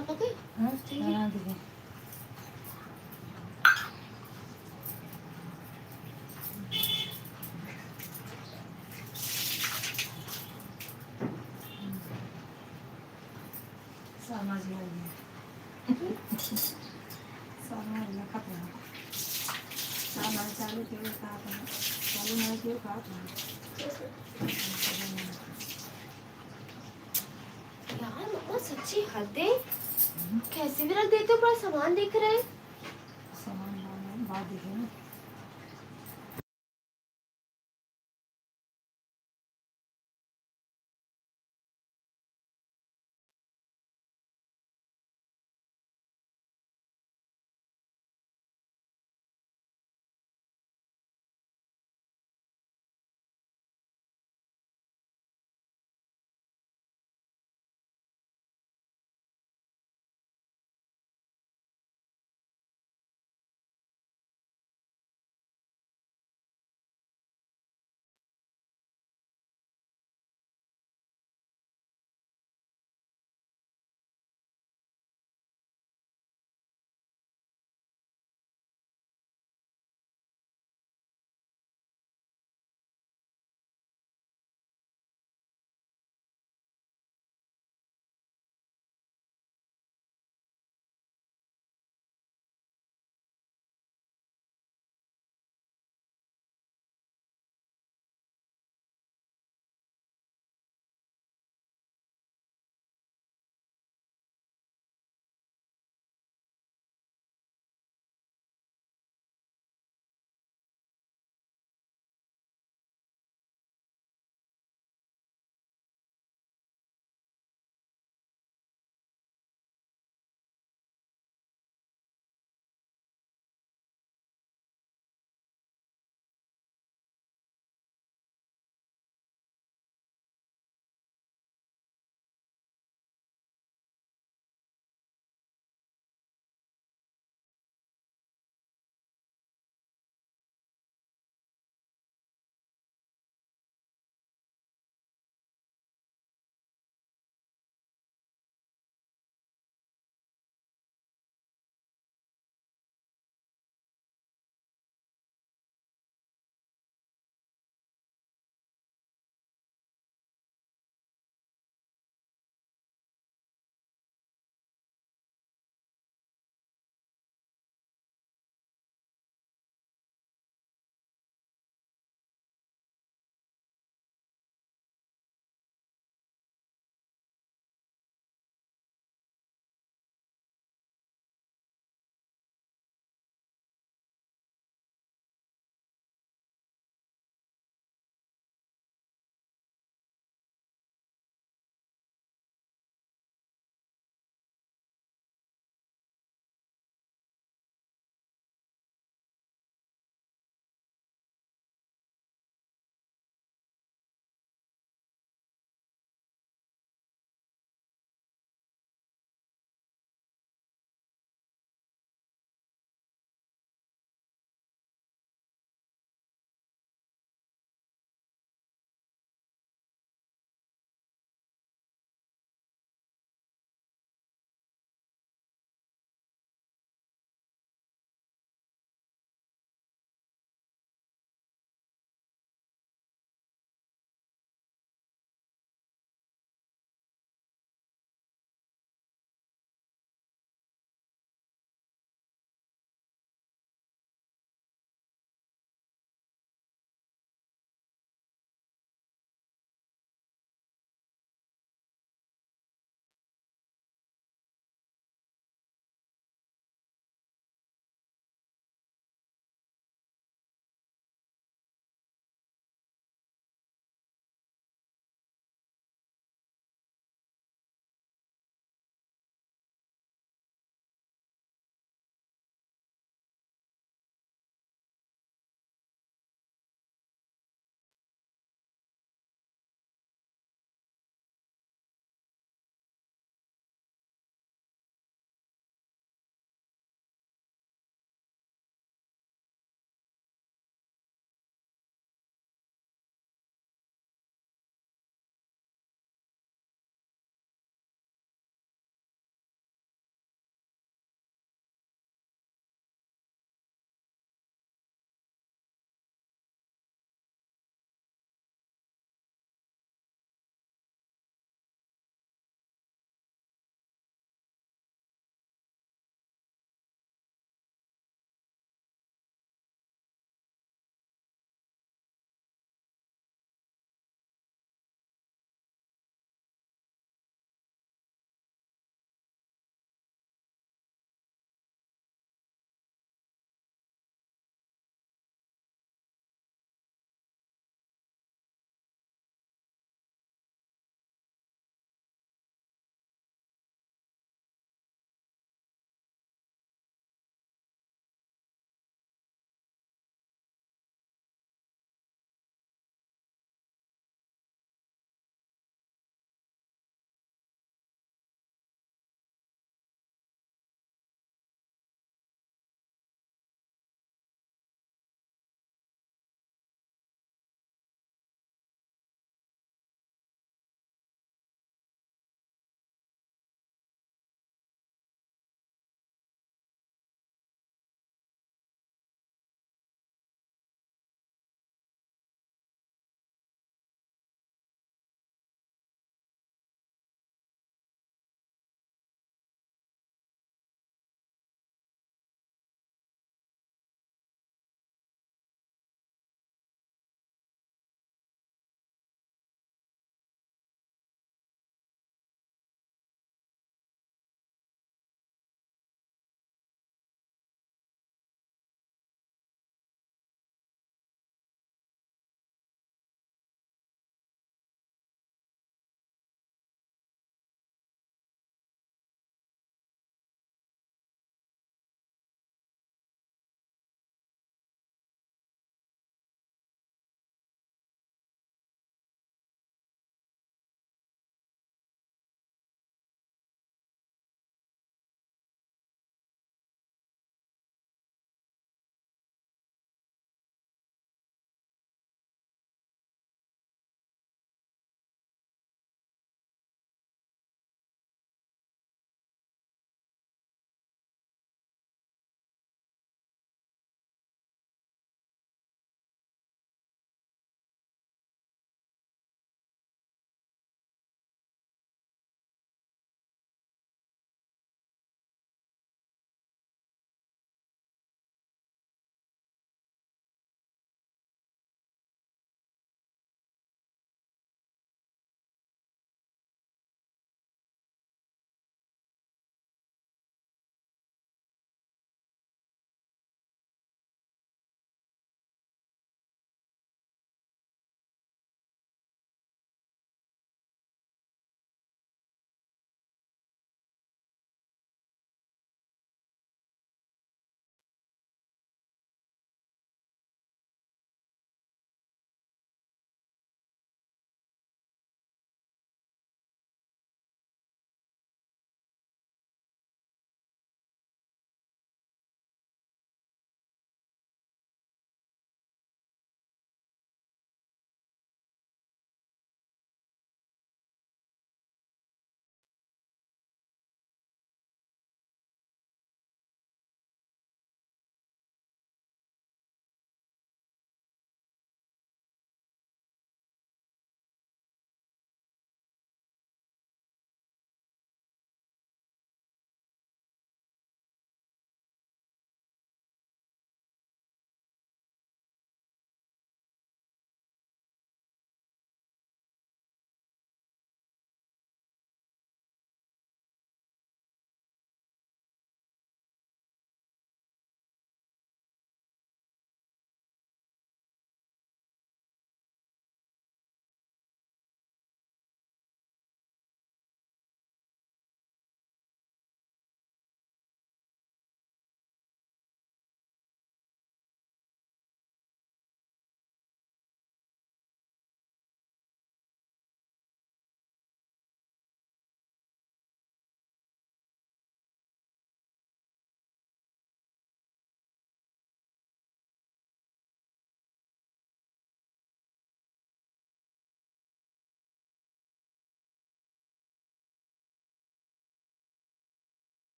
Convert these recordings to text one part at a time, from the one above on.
पापा के? हाँ बना दिए। सामान खत्म। सामान चालू किया कहा था, चालू नहीं किया कहा था। यार मम्मा सच्ची हद है, कैसे भी रख देते हो, पूरा सामान दिख रहा है। सामान बाद दिखे ना।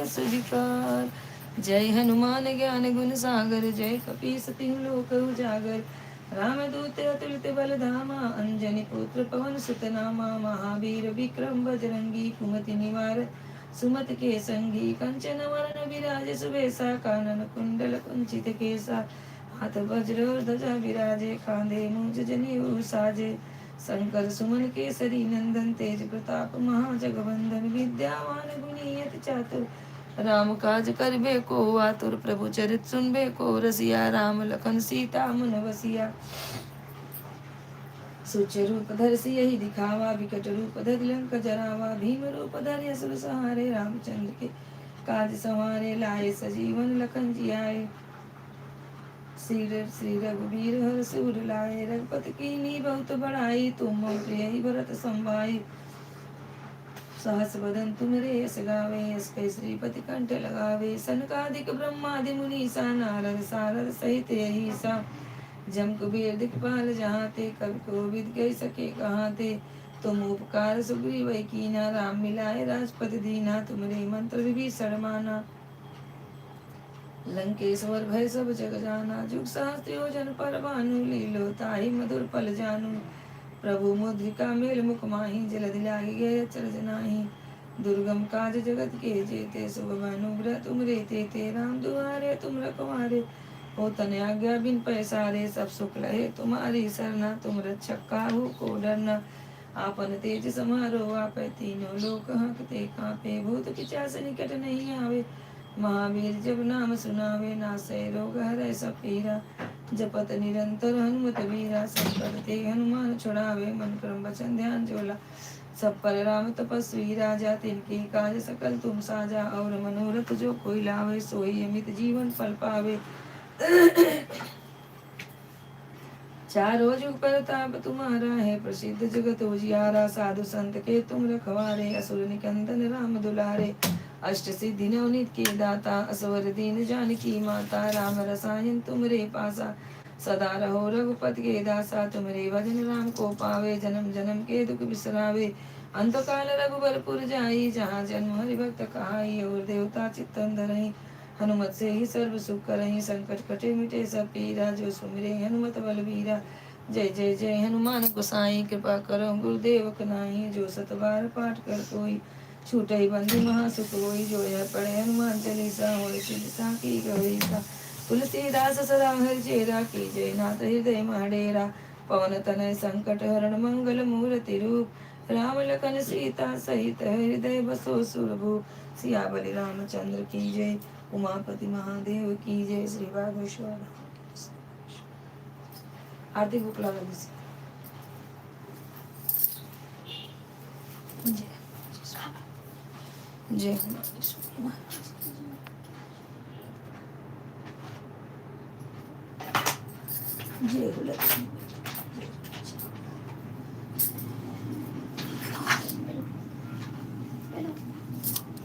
सुविकार। जय हनुमान ज्ञान गुण सागर, जय कपीस तिहु लोक उजागर। रामदूत अतुलित बल धामा, अंजनी पुत्र पवन सुत नामा। महावीर विक्रम बजरंगी, कुमति निवार सुमति के संगी। कंचन वरण विराज सुबेसा, कानन कुंडल कुंचित केसा। हाथ वज्र और ध्वजा विराजे, कांधे मूंज जनेऊ साजे। शंकर सुमन केसरी नंदन, तेज प्रताप महाजगवंदन। विद्यावान गुणी अति चातुर, राम काज करबे को आतुर। प्रभु चरित सुनबे को रसिया, राम लखन सीता मन बसिया। सूक्ष्म रूप धर सियहि दिखावा, विकट रूप धर लंक जरावा। भीम रूप धर असुर सहारे, रामचंद्र के काज संवारे। लाए सजीवन लखन जियाए, श्री रघुबीर हर सूर लाए। रघुपति कीन्ही बहुत बड़ाई, तुम मम प्रिय भरत संभाई। सहस बदन तुमरे यस गावे, यस कहि श्रीपति कंठ लगावे। सनकादिक ब्रह्मादि मुनीसा, नारद सारद सहित अहिसा। जम कुबेर दिखपाल जहाते, कवि कोविद कहि सके कहाते। तुम उपकार सुग्रीव कीना, राम मिलाए राजपद दीना। तुमरे मंत्र विभीषण माना, लंकेश्वर भय सब जग जाना। जुग सहस्त्र योजन पर भानु, लीलो ताहि मधुर पल जानु। प्रभु मुद्रिका मेल मुख माहि, जलधि लागी गए अचरज नाही। दुर्गम काज जगत के जेते, शुभ अनुग्रह तुम रे तेते। राम दुआरे तुम रखवारे, हो तन आज्ञा बिन पैसारे। सब सुख लहे तुम्हारी सरना, तुम रक्षक काहू को डरना। आपन तेज समारो आपै, तीनों लोक हंकते कांपे। भूत पिशाच निकट नहीं आवे, महावीर जब नाम सुनावे। नासै रोग हरै सब पीरा, जपत निरंतर हनुमत वीरा। संकट ते हनुमान छुड़ावे, मन क्रम वचन ध्यान जोला। सब पर राम तपस्वी राजा, तिनके काज सकल तुम साजा। और मनोरथ जो कोई लावे, सोई अमित जीवन फल पावे। चारों जुग परताप तुम्हारा है, प्रसिद्ध जगत उजियारा। साधु संत के तुम रखवारे, असुर निकंदन राम दुलारे। अष्ट सिद्धि नवनीत के दाता, असवर दीन जानकी माता। राम रसायन तुमरे पासा, सदा रहो रघुपति के दासा। तुमरे भजन राम को पावे, जन्म जन्म के दुख बिसरावे। अंत काल रघुबरपुर जाई, जहाँ जन्म हरि भक्त कहाई। और देवता चित्तन धरई, हनुमत से ही सर्व सुख करही। संकट कटे मिटे सब पीरा, जो सुमिरे हनुमत बलबीरा। जय जय जय हनुमान गोसाई, कृपा करो गुरुदेव कनाई। जो सत बार पाठ कर कोई, छूटई बंधु महासुख होई। जो यह पढ़े हनुमान चालीसा, होय सिद्धि साखी गौरीसा। तुलसीदास सदा हरि चेरा, की जय नाथ हृदय महडेरा। पवन तनय संकट हरण, मंगल मूर्ति रूप। राम लखन सीता सहित, हृदय बसो सुरभूप। सियावली रामचंद्र की जय, उमापति महादेव की जय। श्री बागेश्वर आरती बुक लगा दीजिए। जय हनुमान। जय हो लक्ष्मी।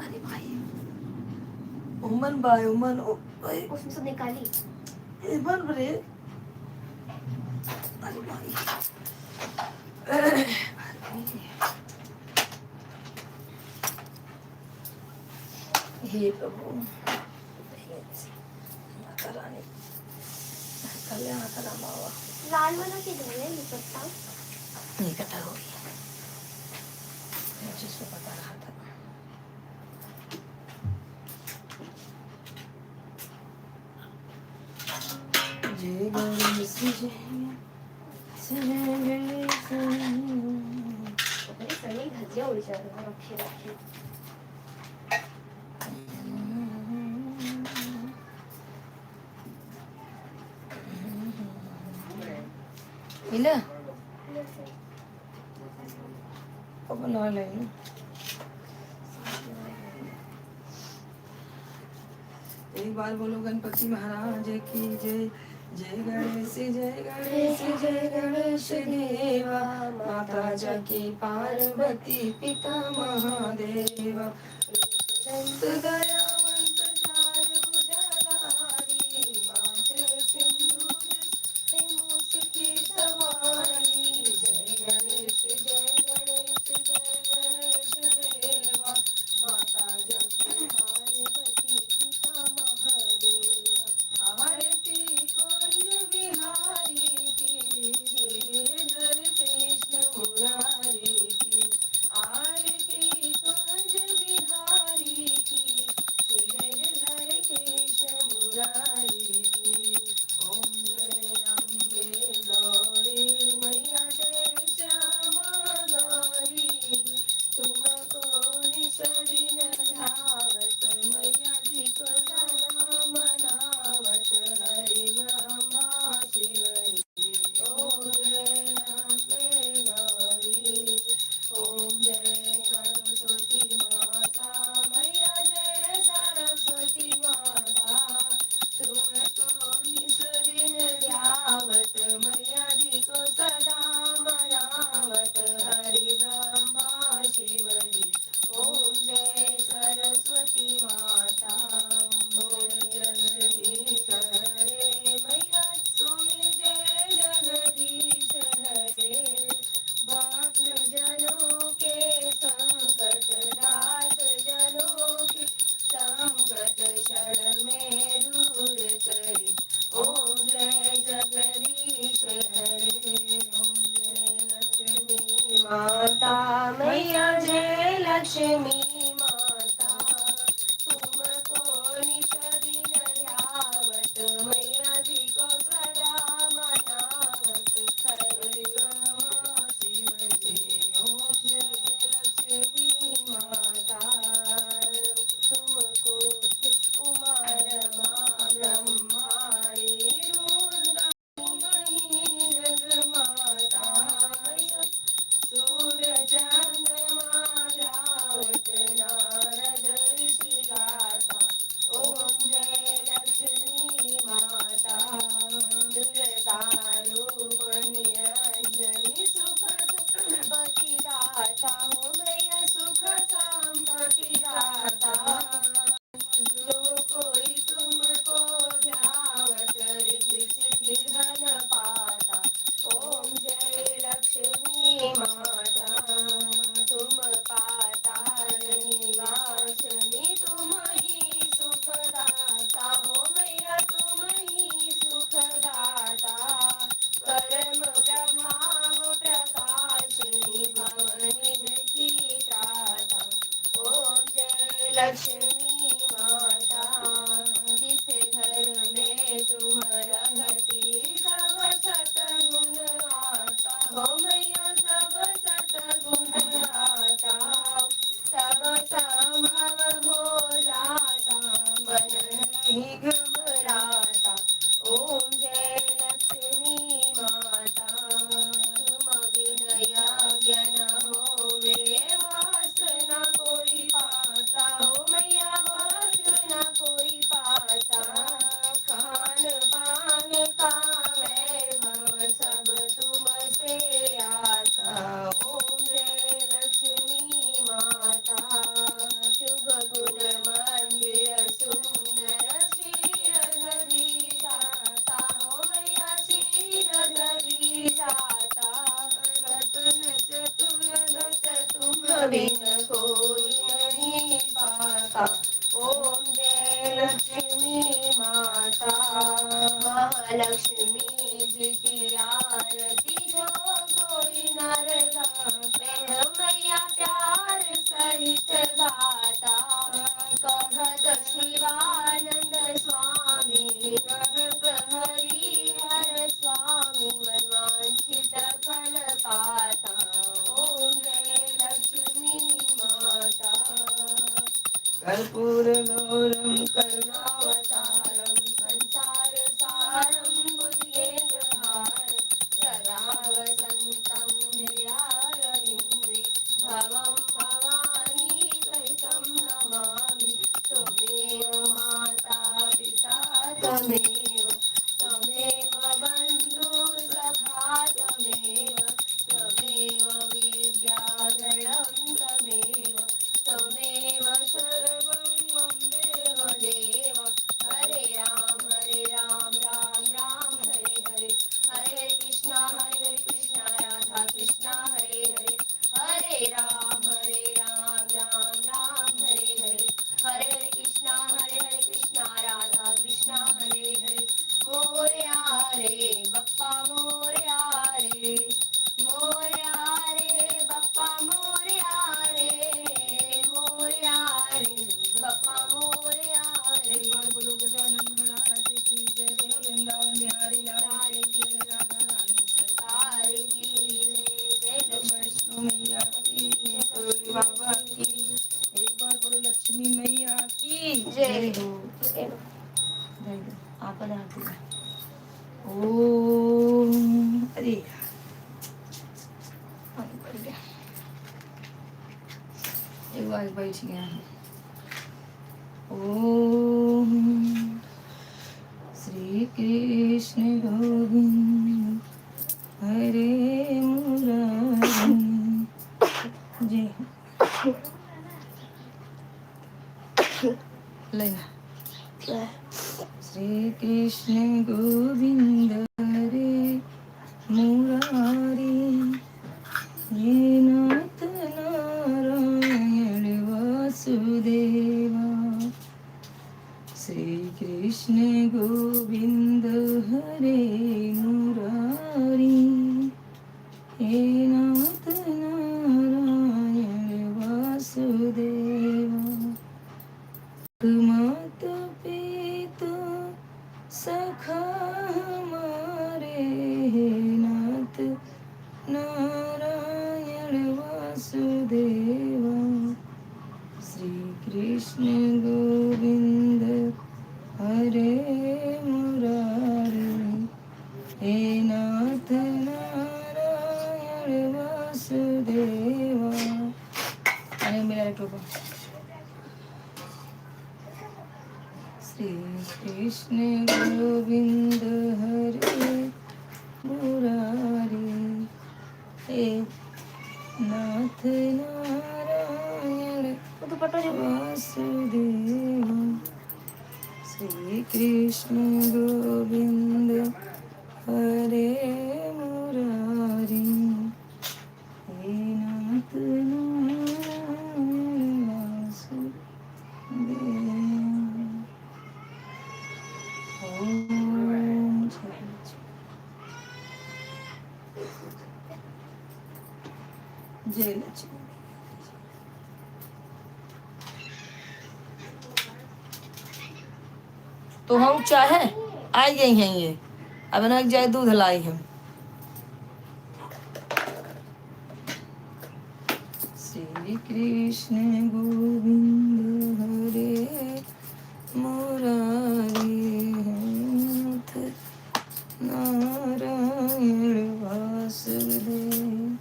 अरे भाई उमन भाई उमन उसमें से निकाली। बन रे। अरे भाई हे प्रभु, माता रानी कल्याण करा मावा। लाल वाला किधर है ये पत्ता? नहीं कटा हो गया, मुझे इसको पता रहा था। जय गणेश जय गणेश। अपने सनी धज्जियां उड़ जा रही हैं, रखे रखे। मिला बना लेना। एक बार बोलो गणपति महाराज की जय। जय गणेश जय गणेश जय गणेश देवा। माता जकी पार्वती पिता महादेवा। दंत दयावंत चार भुजाधारी। माथे सिंदूर से मूछ की सवारी। जय गणेश जय गणेश जय गणेश देवा। माता जकी पार्वती लक्ष्मी माता तुमको नित दिन ध्यावत मैया जी को सदा मनावत खरी शिव जी ओम जय लक्ष्मी माता तुमको उमा रमा ब्रह्माणी रुद्रा मही जगमाता सूर्य चंद्रमा ध्यावत नारद ऋषि गाता ओम जय लक्ष्मी माता दुर्गा रूप निरंजनी सुख संपत्ति दाता हो मैया सुख संपत्ति दाता जो कोई तुमको ध्यावत रिद्धि सिद्धि धन पाता ओम जय लक्ष्मी माता तुम पाताल निवासनी तुम ही सुखदाता हो मैया तुम ही सुखदाता परम प्रभाव प्रकाशिनी भवनिधि की त्राता ओम जय लक्ष्मी माता जिस घर में तुम रहती सब सतगुण आता हो मैया सब सतगुण आता सब संभव हो जाता मन नहीं घबराता ओम जय लक्ष्मी माता तुम विनय ज्ञान होवे वासना कोई पाता हो मैया वासना कोई पाता खान पान का वैभव सब तुमसे आता ओम जय लक्ष्मी माता शुभ गुण मंदिर सुंदर श्री जाता हो मैया श्री जाता रत्न चतुर्दश तुम बिन कोई नहीं पाता ओम जय लक्ष्मी माता महालक्ष्मी जी की आरती जो कोई नर गाते हैं मैया प्यार सहित गाता कहत शिवानंद स्वामी कहत हरिहर स्वामी मनवांछित फल पाता ओम जय लक्ष्मी माता कर्पूर गौरम करुणावतारं संसार सारं बुद्धियेन्द्रहारं सदा वसन्तं हृदयारविन्दे भवं भवानी सहितं नमामि त्वमेव माता पिता त्वमेव त्वमेव बन्धु सखा त्वमेव त्वमेव विद्याधरणं त्वमेव त्वमेव सर्वं मम देव देव हरे राम राम राम हरे हरे हरे कृष्णा राधा कृष्णा हरे हरे हरे राम राम राम हरे हरे हरे कृष्णा राधा कृष्णा हरे हरे मोरया रे बप्पा मोरया रे बप्पा मोरया रे बप्पा मोरया रे बोलो गजानन महाराज की जय बोलो वृंदावन बिहारी लाल की जय राधा रानी सरकार की जय जय वैष्णो मैया की जय बाबा की एक बार बोलो लक्ष्मी मैया की जय हो जय हो आप आरती ओम अरे एक बार बैठ गया ओम श्री कृष्ण गोविंद हरे मुरारी जय लेना श्री कृष्ण गोविंद हरे मुरारी ये नाथ नारायण वासुदेवा श्री कृष्ण गोविंद हरे मुरारी हे नाथ नारायण वासुदेवा माता पिता सखा हमारे, हे नाथ नारायण वासुदेवा। श्री कृष्ण गोविंद हरे मुरारी, हे नाथ नारायण वासुदेवा। अरे मेरा टोपा। श्री कृष्ण गोविंद हरे मुरारी, हे नाथ नारायण वासुदेवा। श्री कृष्ण गोविंद हरे मुरारी, हे नाथ नारायण वासुदेवा। ओम जय लक्ष्मी। तो हम चाहे आई गई हैं ये, अब ना जाए दूध लाई हम। श्री कृष्ण गोविंद हरे मुरारी, नाथ नारायण वासुदेव।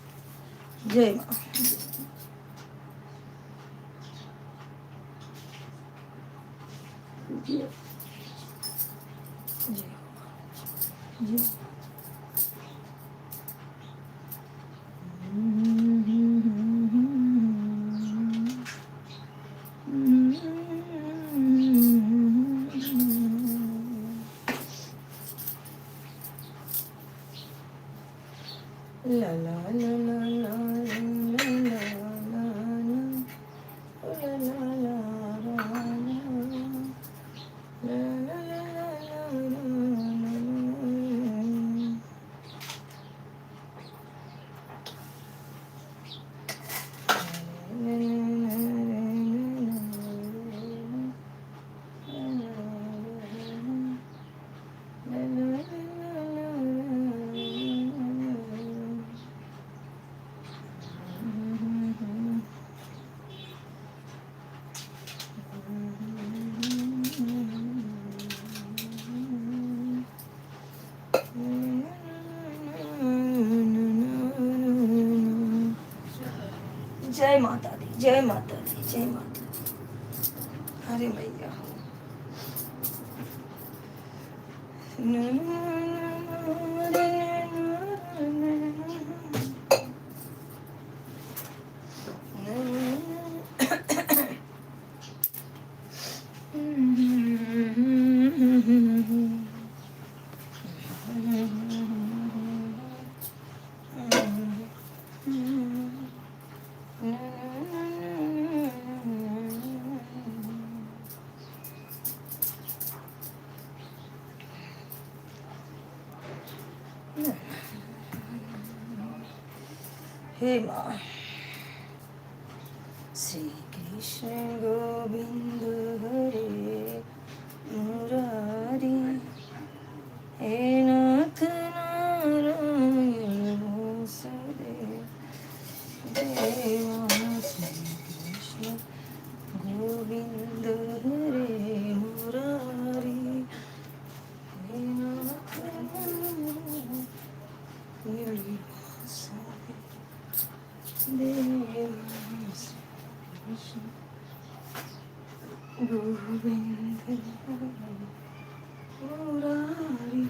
जय माँ। जय जय। La la la la la la la la la la la जय माता दी, जय माता दी, जय माता दी। अरे मैया हे माँ। श्री कृष्ण गोविंद हरे मुरारी, हे नाथ नारायण वासुदेव देवा। श्री कृष्ण गोविंद हरे मुरारी, हे नाथ नारायण वासुदेव देवा। कृष्ण गोविंद मुरारी।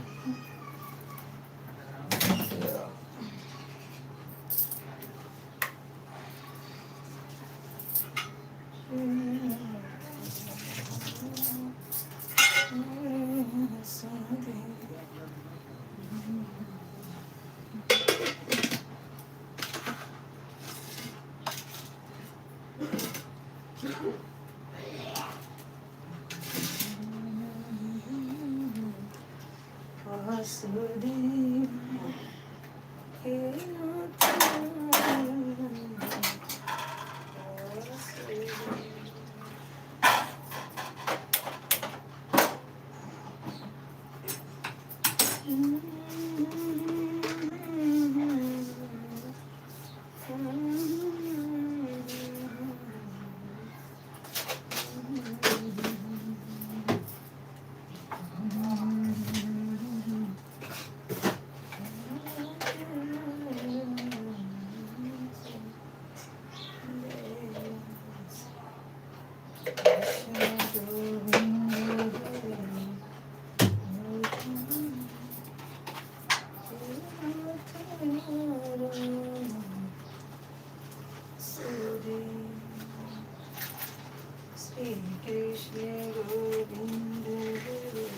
वासुदेव हे नाथ Vasudev. Shri Krishna Govinda Hare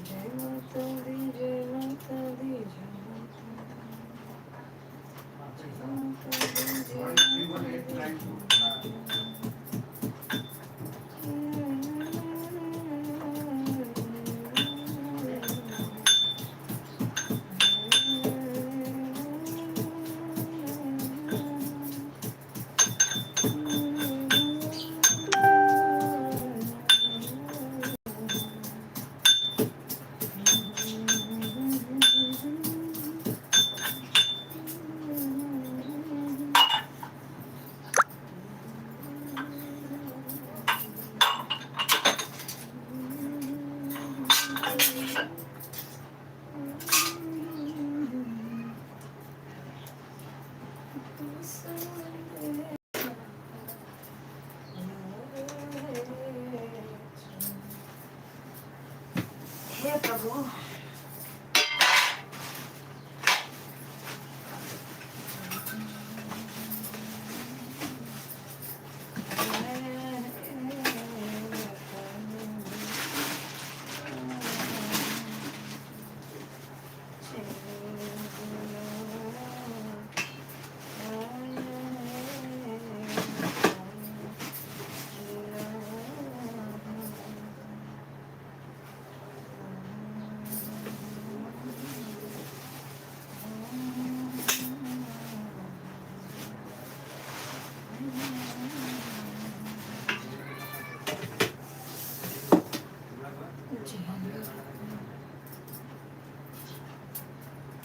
Jai Mata Di, Jai Mata Di, Jai Mata Di, Jai Mata हे प्रभु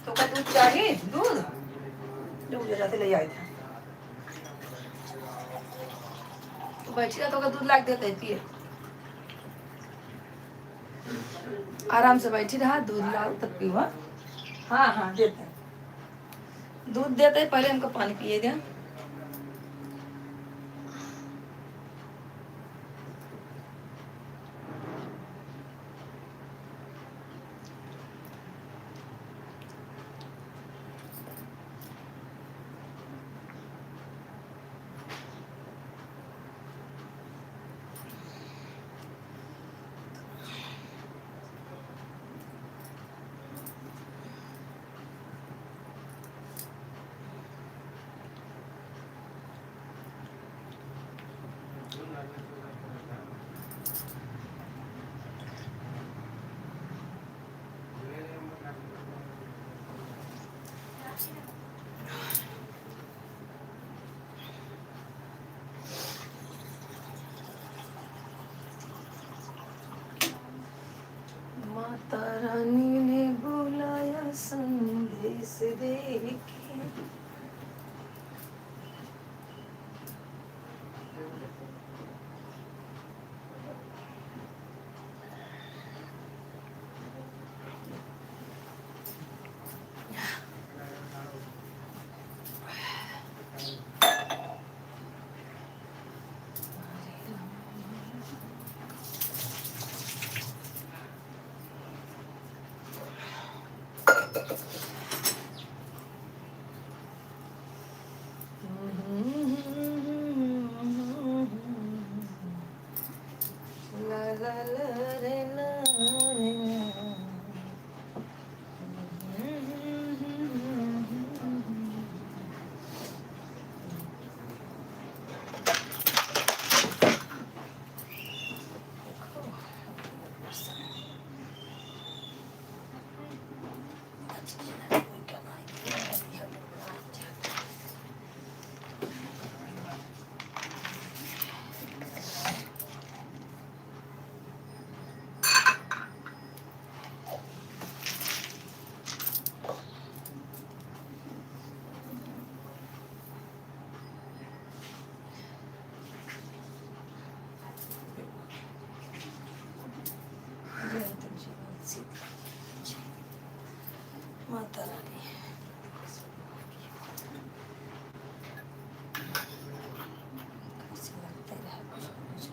तो का दूध चाहिए दूध दूध जाते ले आए थे तो बैठी तो का दूध लाग देते पिए आराम से बैठी रहा दूध लाओ तब पियो हाँ हाँ देते हैं दूध देते हैं पहले हमको पानी पिए दे माता रानी ने बुलाया संदेश दे के माता रानी कैसे लगते रहे कुछ न कुछ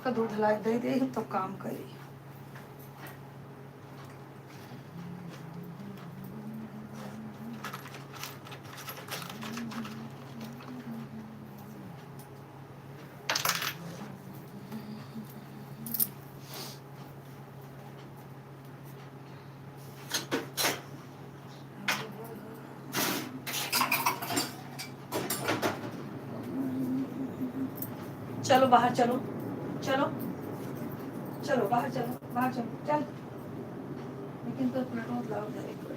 तो दूध ला दे दे तो काम करी चलो बाहर चलो चलो चलो बाहर चलो चल लेकिन तो अपना दूध लाओ जरा एक बार।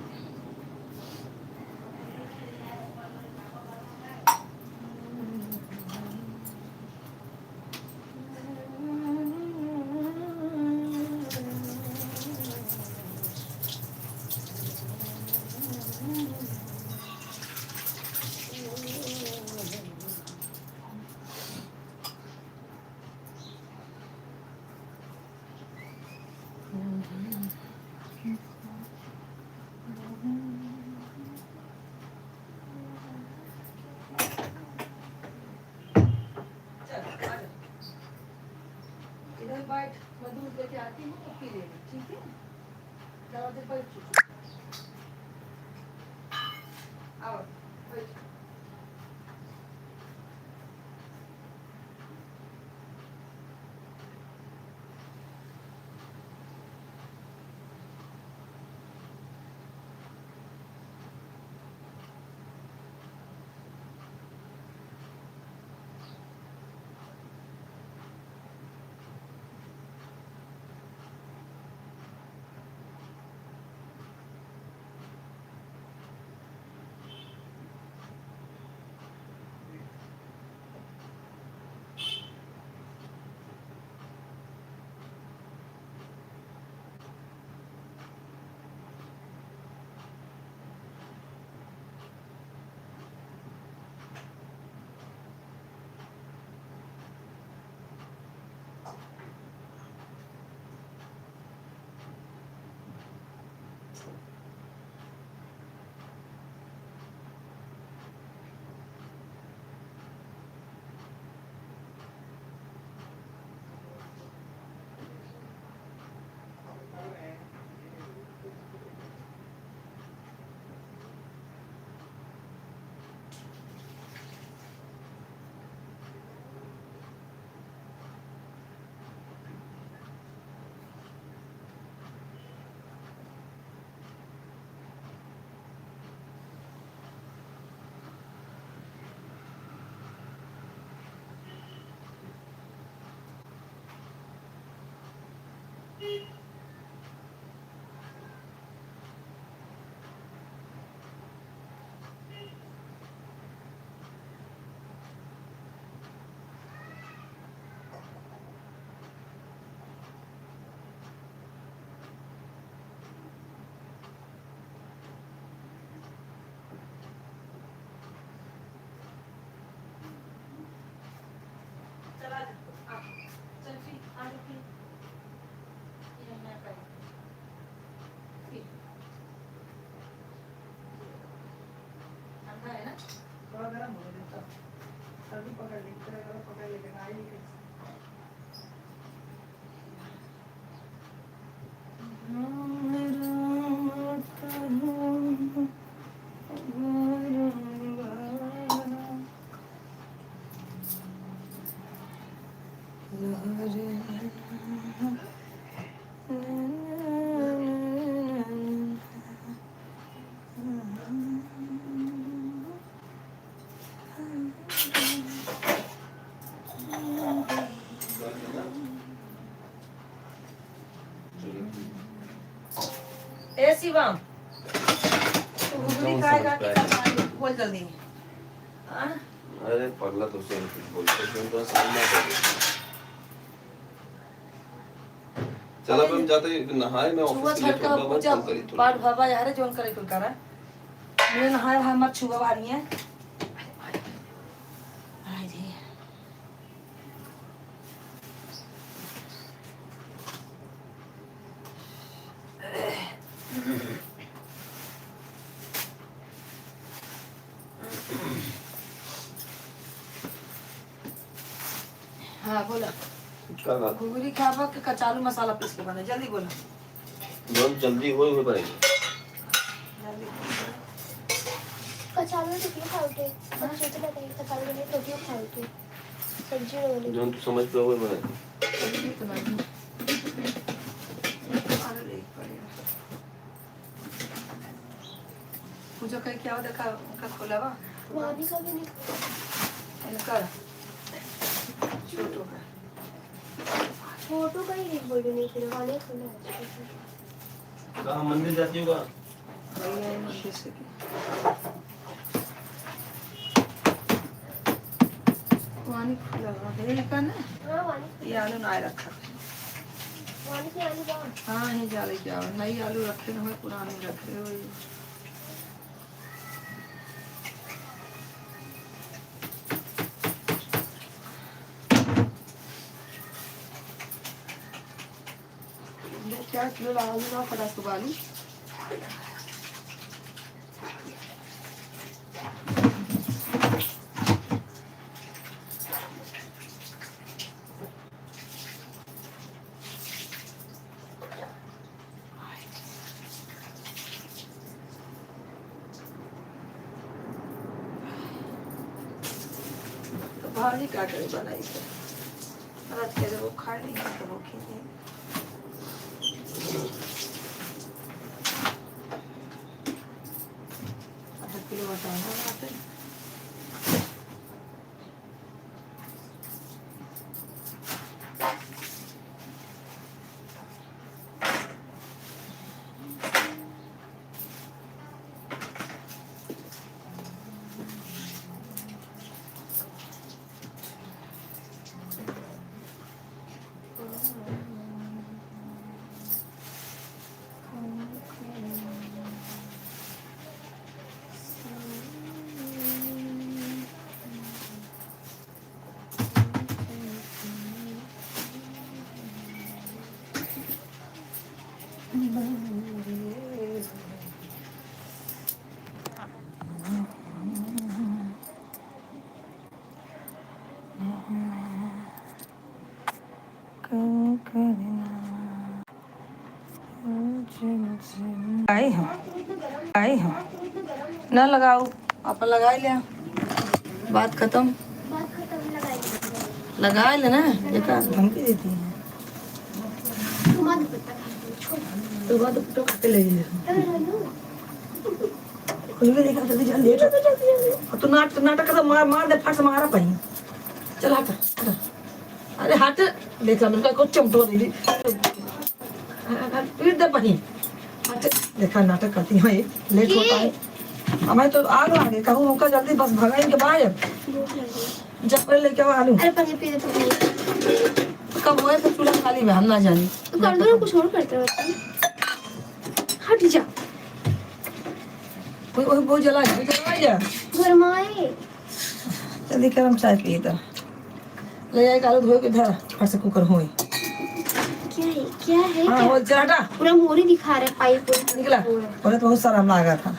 इधर बैठ मैं दूध लेके आती हूँ तो पी लेना ठीक है दरवाजे पर आओ बैठ सर्दी पकड़ ली, तेरा गला पकड़ लेके आई नहीं कैसे। ए शिवम, तू घुगनी खाएगा कि कचौड़ी? बोल जल्दी। हाँ? अरे पगला तो सेम कुछ बोलते क्यों तो समझना पड़ेगा। चल अब हम जाते हैं नहाए, मैं छुआ ऑफिस के लिए छड़ का थोड़ा बहुत पूजा कम करी थोड़ा। पाठ बाबा यार जोन करे कुल करा। मैं नहाए है मत छुआ भारी है। आई रे। हाँ बोला। क्या बात? घुगरी खाबा के कचालू मसाला पीस के बने, जल्दी बोला। बहुत जल्दी हो पाएगी। जल्दी। कचालू तो क्यों खाओगे? बच्चे तो बताइए कचालू नहीं तो क्यों खाओगे? सब्जी रोली। जो तू समझ पे वो बने। जल्दी तो नहीं। अरे ले पड़ेगा। पूजा कहीं क्या देखा उनका खोला वा? वानी का भी नहीं। इनका छोटू का। फोटो का ही नहीं बोल नहीं फिर वानी खोला है। कहाँ मंदिर जाती होगा? भैया ये मंदिर से की। वानी खुला हुआ है का ना? हाँ वानी। ये आलू ना रखा। वानी से आलू बाहर। हाँ ये जाले क्या हो? नई आलू रखे ना हो, पुराने रखे हो। क्या किलो आलू ना पड़ा सुबह आलू? तो भाजी क्या करे बनाई से? रात के जब वो खाए नहीं तो वो खींचे। आधा किलो बताना आते। आई हम न लगाओ आप लगा ले। बात खत्म। बात खत्म लगाई। लगा ले ना, देखा धमकी देती है। मत बता छोड़। तो बात तो खाते लगी हेलो खुल के देखा जल्दी जल्दी लेट और तू नाटक का मार मार दे, फट से मारा पही। चल हट हट। अरे हट, देखा मेरे को चमटो दे दी। पीट दे पही। हट, देखा नाटक करती है ये, लेट होता है। हमें तो आग लागे कहूँ उनका जल्दी बस भगा इनके बाहर। जब पहले लेके आओ आलू। अरे पानी पी दे तो कब हुए तो चूल्हा खाली में हम ना जानी। तो कर दो ना, कुछ और करते हो। हट जा। वो जला जा गरमाए। जल्दी कर, हम चाय पिए तो ले जाए आलू धो के धर फट से कुकर होए। क्या है हाँ क्या? वो चल हटा। पूरा मोरी दिखा रहा है पाइप निकला पहले तो बहुत सारा हम लगा था।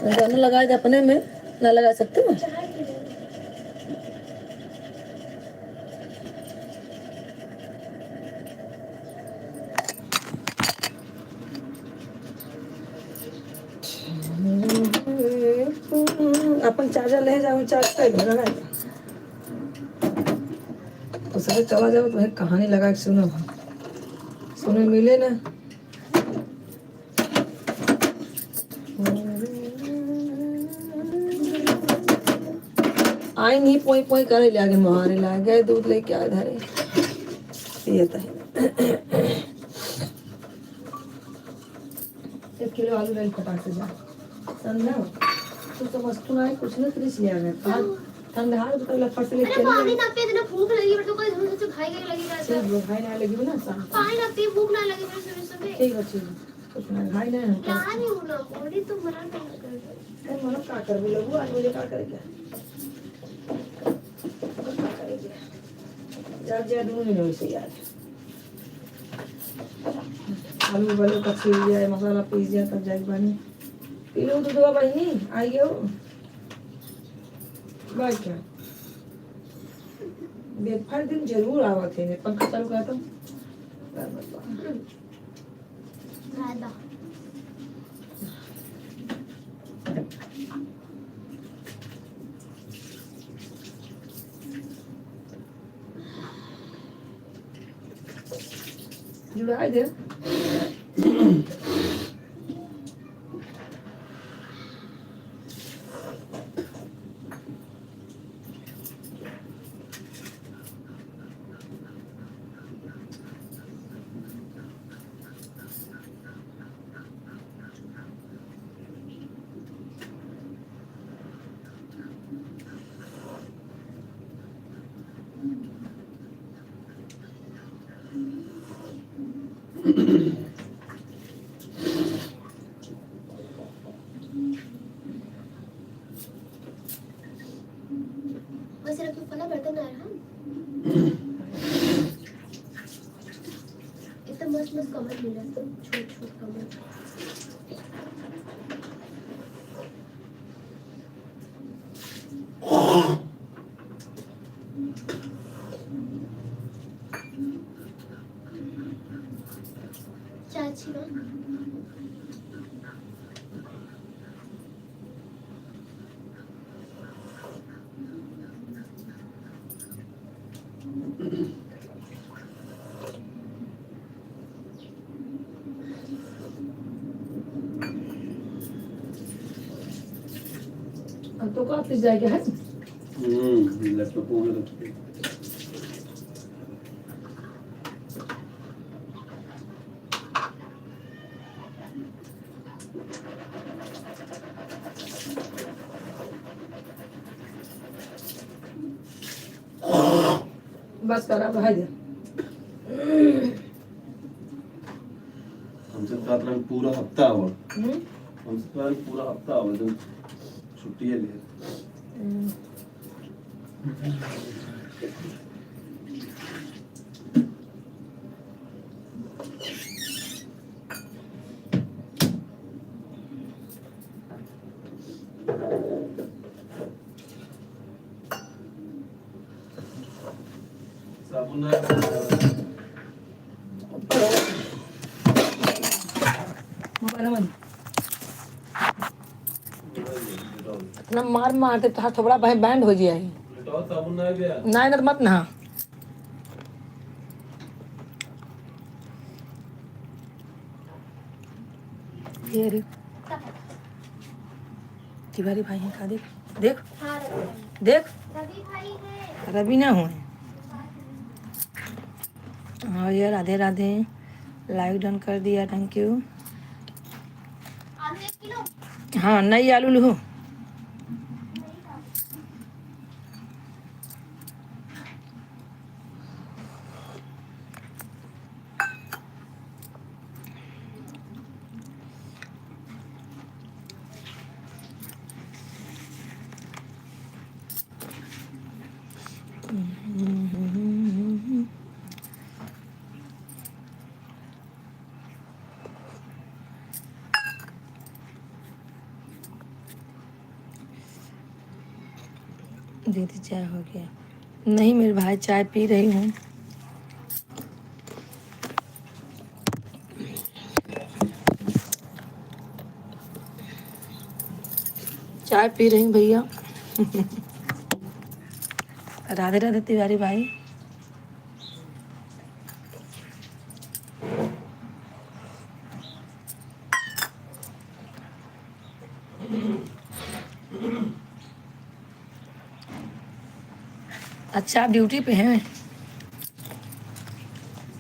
गाना लगाए थे अपने में ना लगा सकते हो। अपन चार्जर ले जाओ, चार्ज कर लगा तो सब चला जाओ तो एक कहानी लगा के सुनो, सुने मिले ना। आई नहीं पोई पोई करे ले आगे मारे ला गए दूध लेके आए धरे ये था। 1 किलो आलू ले फटाक से जा समझा। तू तो वस्तु ना है कुछ नहीं खरीद लिया है ठंडा हाल तो लफड़ से लेके पानी ना पिए ना भूख लगी बट तो कोई हमसे तो खाई गई लगी रहता ठीक है भाई ना लगी ना सा पानी ना पिए भूख ना लगी मेरे सुबह सुबह ठीक है ठीक कुछ ना भाई ना यार ही हूं ना बॉडी तो मना नहीं कर मैं मन का कर भी लगू आज मुझे का करेगा यार जा दूं नहीं वैसे यार आलू वाले का छील दिया है मसाला पीस दिया तब जाके बनी पी लो दूध बहनी आई गयो बाय क्या बेफर दिन जरूर आवत है पंखा चालू करता हूँ राधा जुड़ा दे बस सिर्फ पला बर्तन आ रहा इतना मस्त मस्त कमर मिला तो छोट छोट कमर चाची ना तो का ऑफिस जाएगा है लैपटॉप हो गया बस करा भाई दे हमसे रात में पूरा हफ्ता हुआ हमसे पूरा हफ्ता हुआ तो छुट्टी है लिए साबुन मोबाइल इतना मार मारते तो थोड़ा भाई बैंड हो गया है साबुन ना गया ना ना मत ना ये रे तिवारी भाई हैं का देख देख हाँ देख रवि भाई है रवि ना हुए हाँ ये राधे राधे लाइव डन कर दिया थैंक यू आलू 1 किलो हाँ नहीं आलू लूँ दीदी चाय हो गया? नहीं मेरे भाई, चाय पी रही हूँ। चाय पी रही हूँ भैया। राधे राधे तिवारी भाई। अच्छा आप ड्यूटी पे हैं?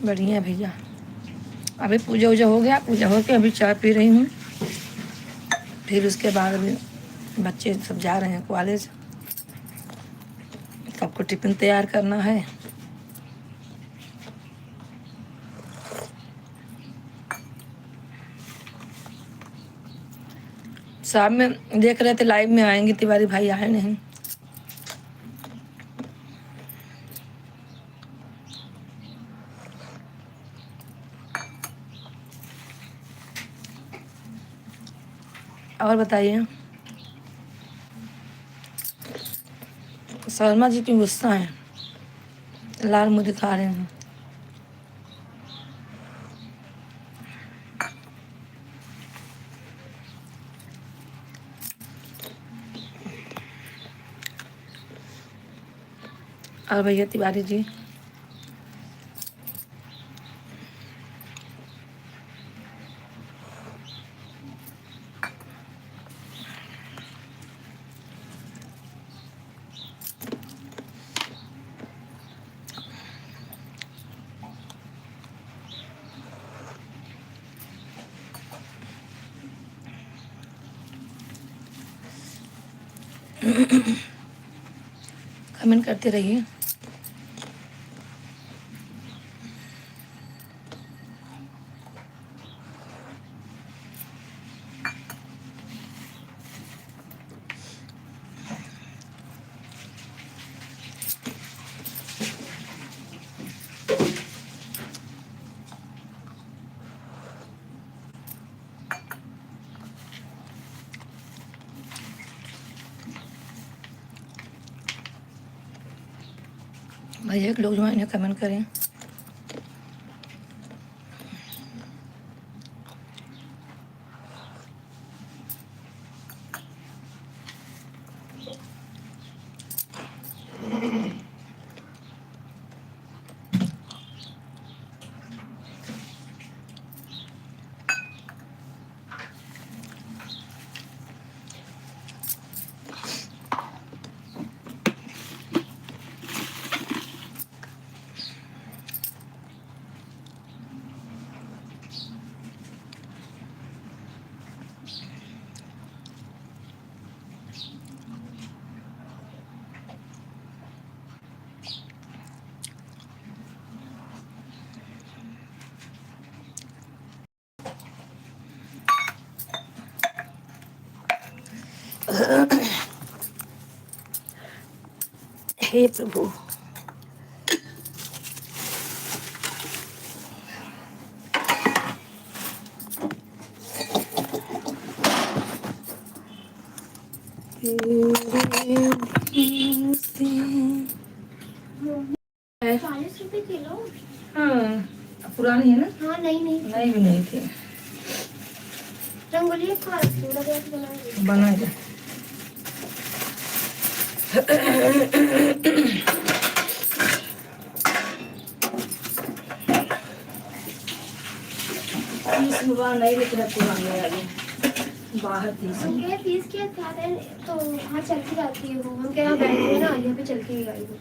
बढ़िया है भैया। अभी पूजा वूजा हो गया, पूजा हो के अभी चाय पी रही हूँ। फिर उसके बाद अभी बच्चे सब जा रहे हैं कॉलेज, सबको टिफिन तैयार करना है। शाम में देख रहे थे लाइव में आएंगे, तिवारी भाई आए नहीं। और बताइए, शर्मा जी क्यों गुस्सा है? लाल मुँह दिखा रहे हैं। और भैया तिवारी जी, कमेंट करते रहिए। भैया के लोग जो इन्हें कमेंट करें। हे प्रभु, है? 40 रुपए किलो। हाँ पुरानी है ना? हाँ नहीं नहीं नहीं भी नहीं थी। रंगोली खा रखी लगा के बनाएंगे। बनाए तीस रुपया नहीं लेके रखी वाले आगे बाहर तीस। हम कहे फीस क्या था तो वहाँ चल के जाती है वो। हम कहे यहाँ बैठ गए ना, आलिया पे चल के ही गाड़ी को।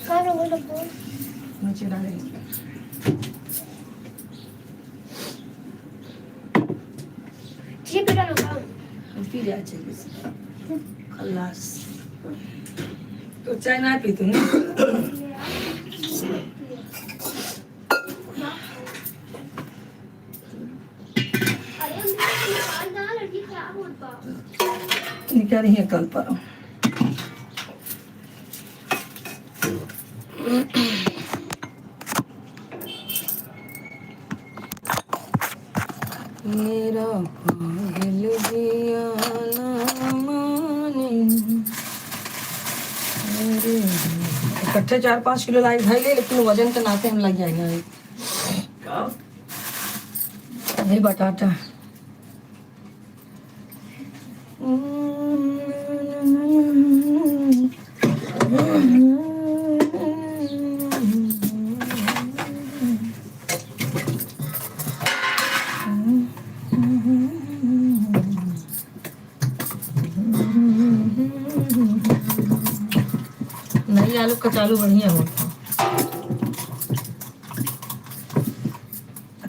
कहाँ रंगोली लगो नीचे डालेंगे। ये बेटा लगा पी लिया चाहिए खल्लास। तो चाय ना पी तू ना? निकल रही है कल पर। मेरा पागल जिया ना इकट्ठे 4-5 किलो लाई भाई ले, लेकिन वजन के नाते हम लग जाएंगे अभी बटाटा। नहीं आलू कचालू बढ़िया होता।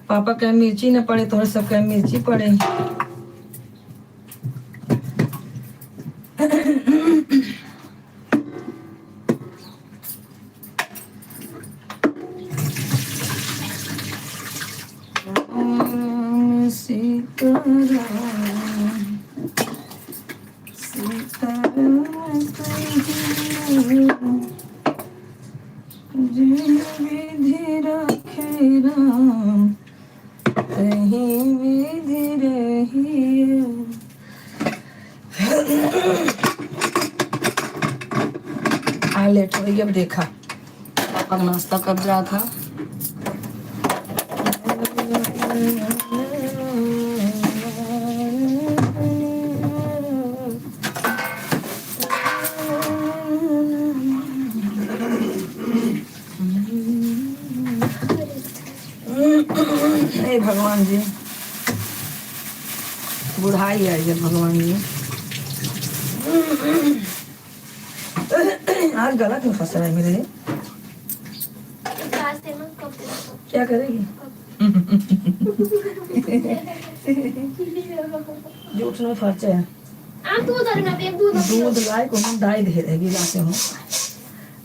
पापा कहे मिर्ची न पड़े, थोड़ा सा कहे मिर्ची पड़े। विधि रखे राम कहीं विधि रही। हाँ लेट हो गई। अब देखा पापा का नाश्ता कब रहा था। भगवान जी बुढ़ाई आई है भगवान जी। आज गला क्यों फंस रहा है मेरे? क्या करेगी? झूठ में फर्च है। दूध लाए को हम दाई दे देगी जाते हो।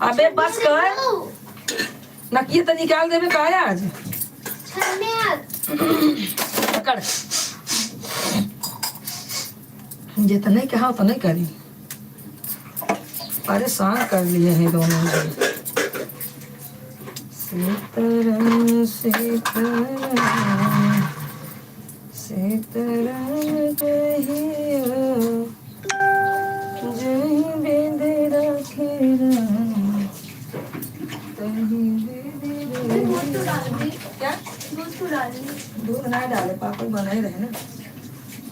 अबे बस कर ना किए तो निकाल देवे का आज पकड़। जितने कहा उतने करी। परेशान कर लिए हैं दोनों। सीताराम सीताराम सीताराम कहियो जय वेद रखे राम तही वेद रहे। क्या दूध ना डाले, पापा बनाए रहे ना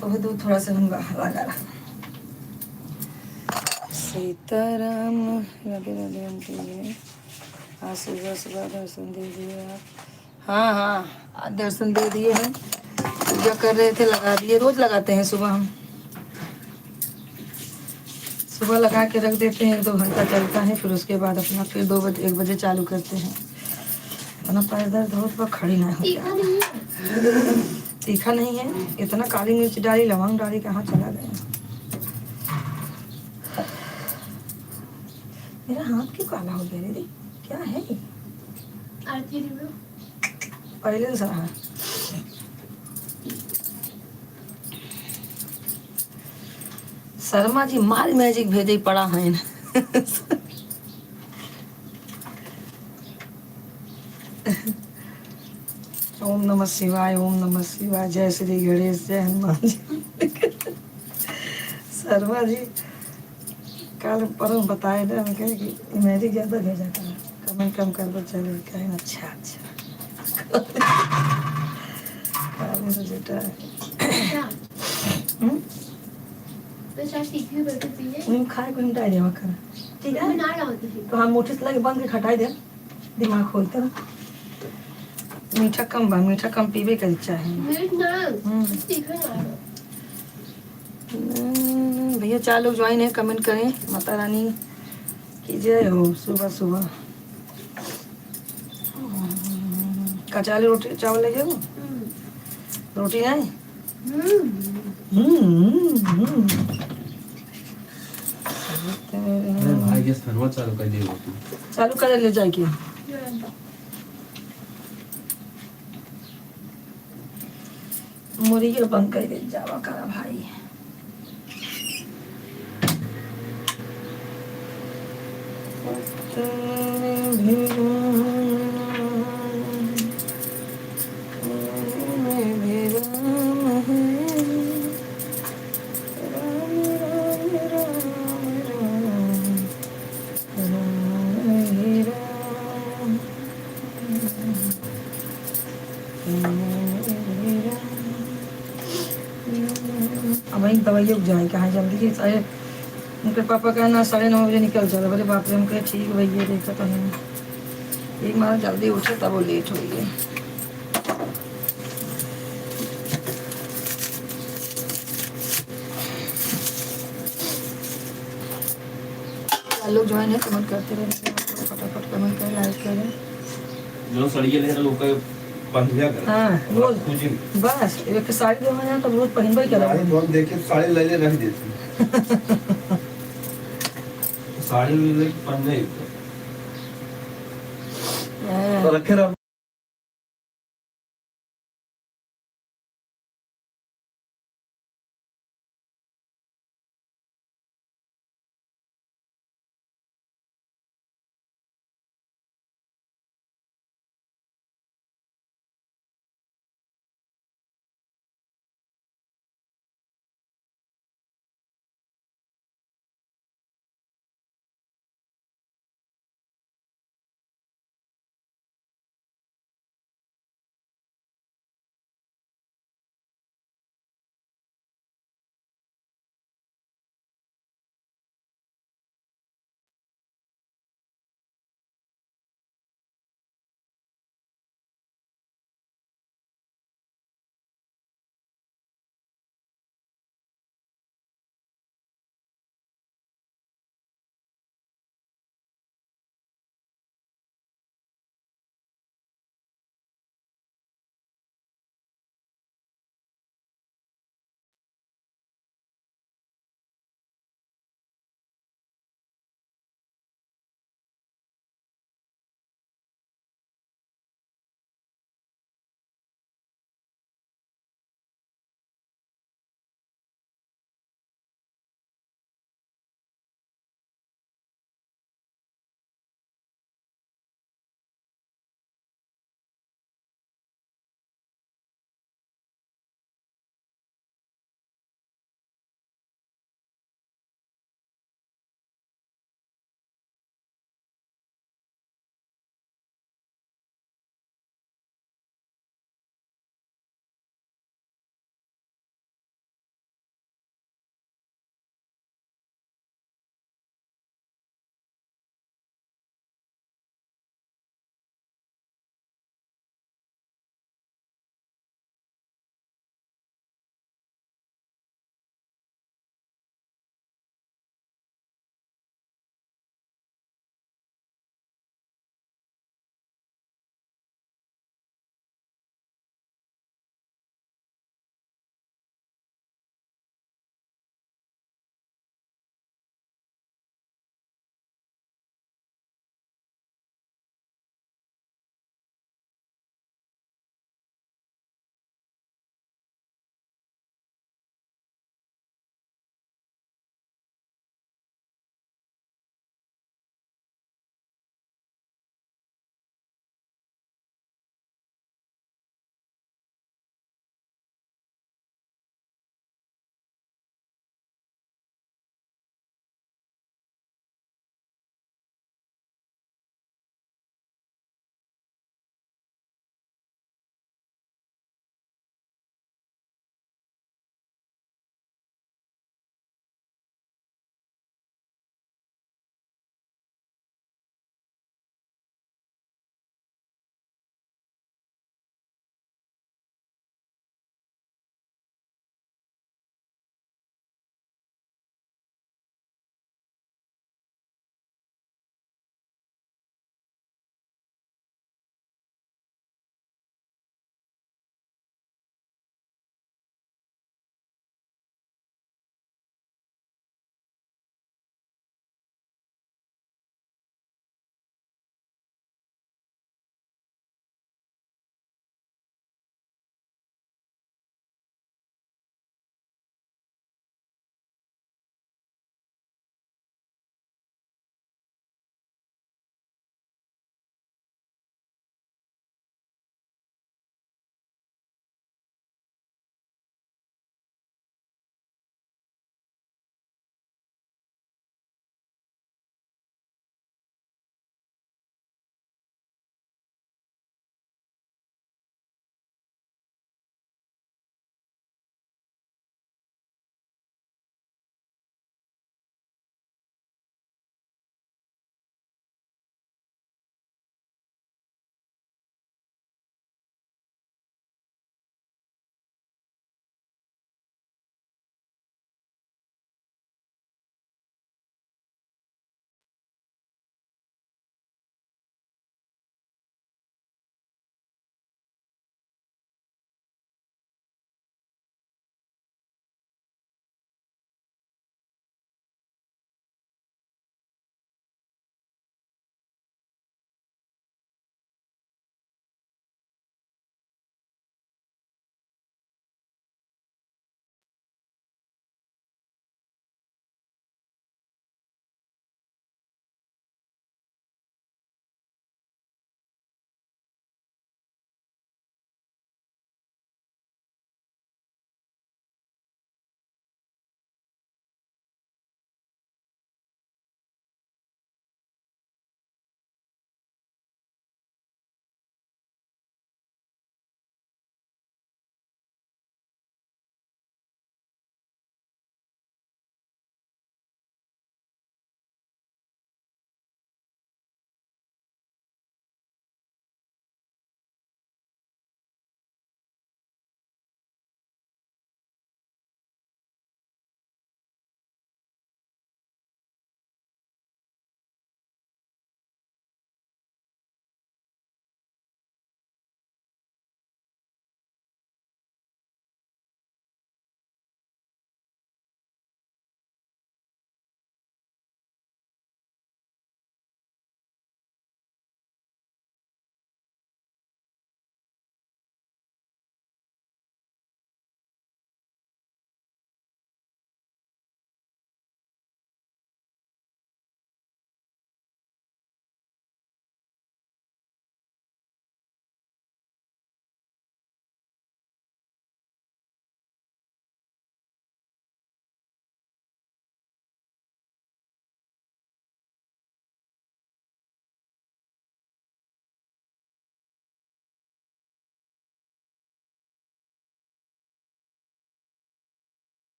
तो वो दूध थोड़ा सा हम लगा रहा। सीताराम राधे राधे आंटी आज सुबह दर्शन दे दिए आप। हाँ हाँ आज दर्शन दे दिए हैं। पूजा कर रहे थे, लगा दिए। रोज लगाते हैं सुबह हम। सुबह लगा के रख देते हैं, 1-2 घंटा चलता है, फिर उसके बाद अपना फिर 2 बजे 1 बजे चालू करते हैं। वरना पैर दर्द बहुत पर खड़ी ना हो। तीखा नहीं है। इतना काली मिर्च डाली, लवंग डाली, कहाँ चला गया। मेरा हाथ क्यों काला हो गया दीदी? क्या है पहले से रहा। शर्मा जी माल मैजिक भेजे पड़ा है ना। ओम नमः शिवाय, ओम नमः शिवाय, जय श्री गणेश, जय हनुमान जी। शर्मा जी कल परम बताए ना, हम कहे कि मैजिक ज्यादा भेजा था, कमेंट कम कर दो चले। कहें अच्छा अच्छा काले तो जेटा खाए को हम डाल देवा कर। ठीक है तो हम मोटे से लगे बंद के खटाई दे, दिमाग खोलते ना। मीठा कम बा, मीठा कम पीबे के चाहे। भैया 4 लोग ज्वाइन है, कमेंट करें। माता रानी की जय हो। सुबह सुबह कचाली रोटी चावल ले जाओ। रोटी नहीं भाई गैस फनवा चालू कर दिए। चालू कर ले जाए क्या? मुर्गी बंद कर दे जावा करा भाई। दवाई उग जाए कहाँ जल्दी से साढ़े उनके पापा का ना 9:30 निकल चलो। बोले बाप रे, हम कहे ठीक भैया देखा तो नहीं, एक मारा जल्दी उठे तब वो लेट हो गए। लोग ज्वाइन है, कमेंट करते रहे, फटाफट कमेंट करें, लाइक करें। जो सड़िए ले लोग का बंद दिया कर। हाँ रोज कुछ बस एक साड़ी दो है तो रोज पहनबे ही करा। तो हम देखे साड़ी ले ले रख देती साड़ी ले पहनने तो रखे रहो।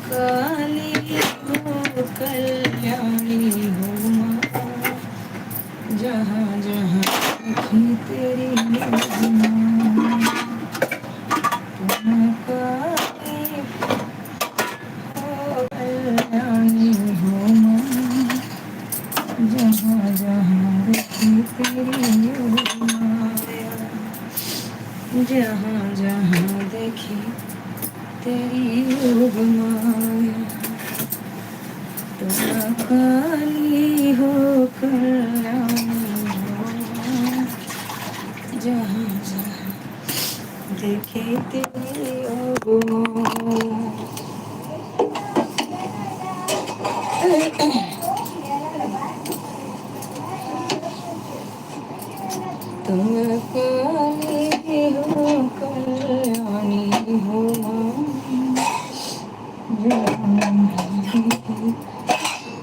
काली हो कल्याणी हो माँ, जहाँ जहाँ देखी तेरी महिमा। तुम काली हो कल्याणी हो माँ, जहाँ जहाँ देखी तेरी महिमा। जहाँ जहाँ देखी तेरी योग माया। तुम काली हो कल्याणी हो, जहाँ जहाँ देखे तेरी योग माया। तुम काली हो कल्याणी हो माँ, जहाँ देखे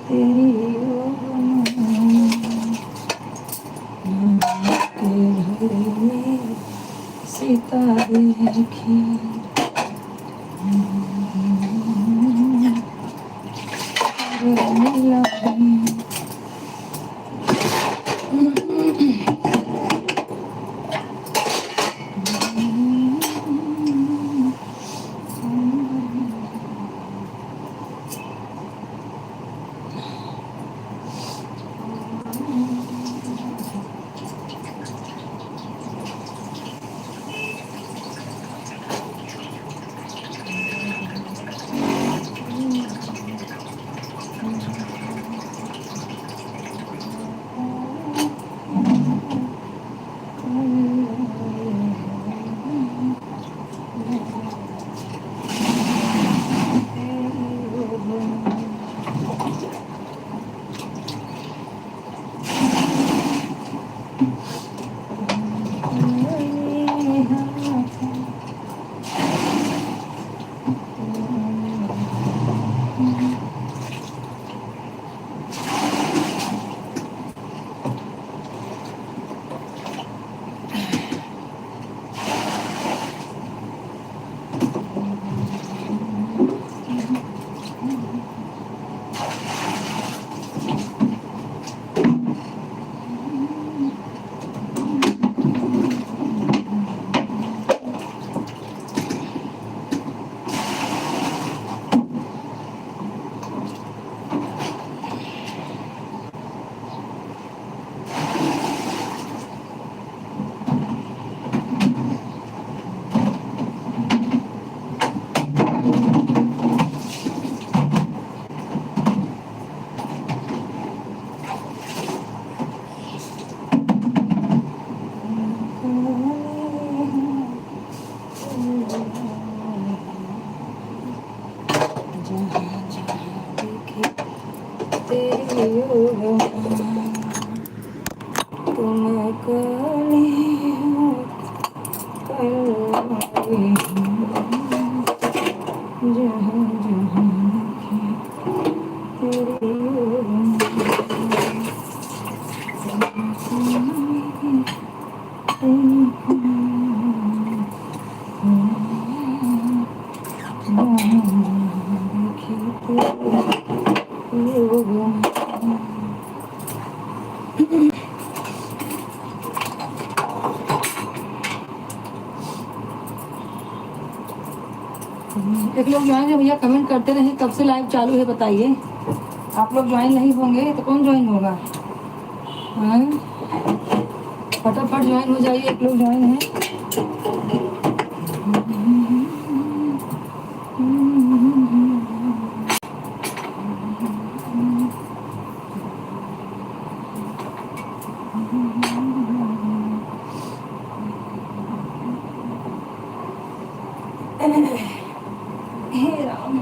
तेरी योग माया। के घड़े में सीता देखी, रोने लगी। एक लोग ज्वाइन है भैया, कमेंट करते रहिए। कब से लाइव चालू है बताइए। आप लोग ज्वाइन नहीं होंगे तो कौन ज्वाइन होगा? हाँ, फटाफट ज्वाइन हो जाइए। एक लोग ज्वाइन है। हे राम,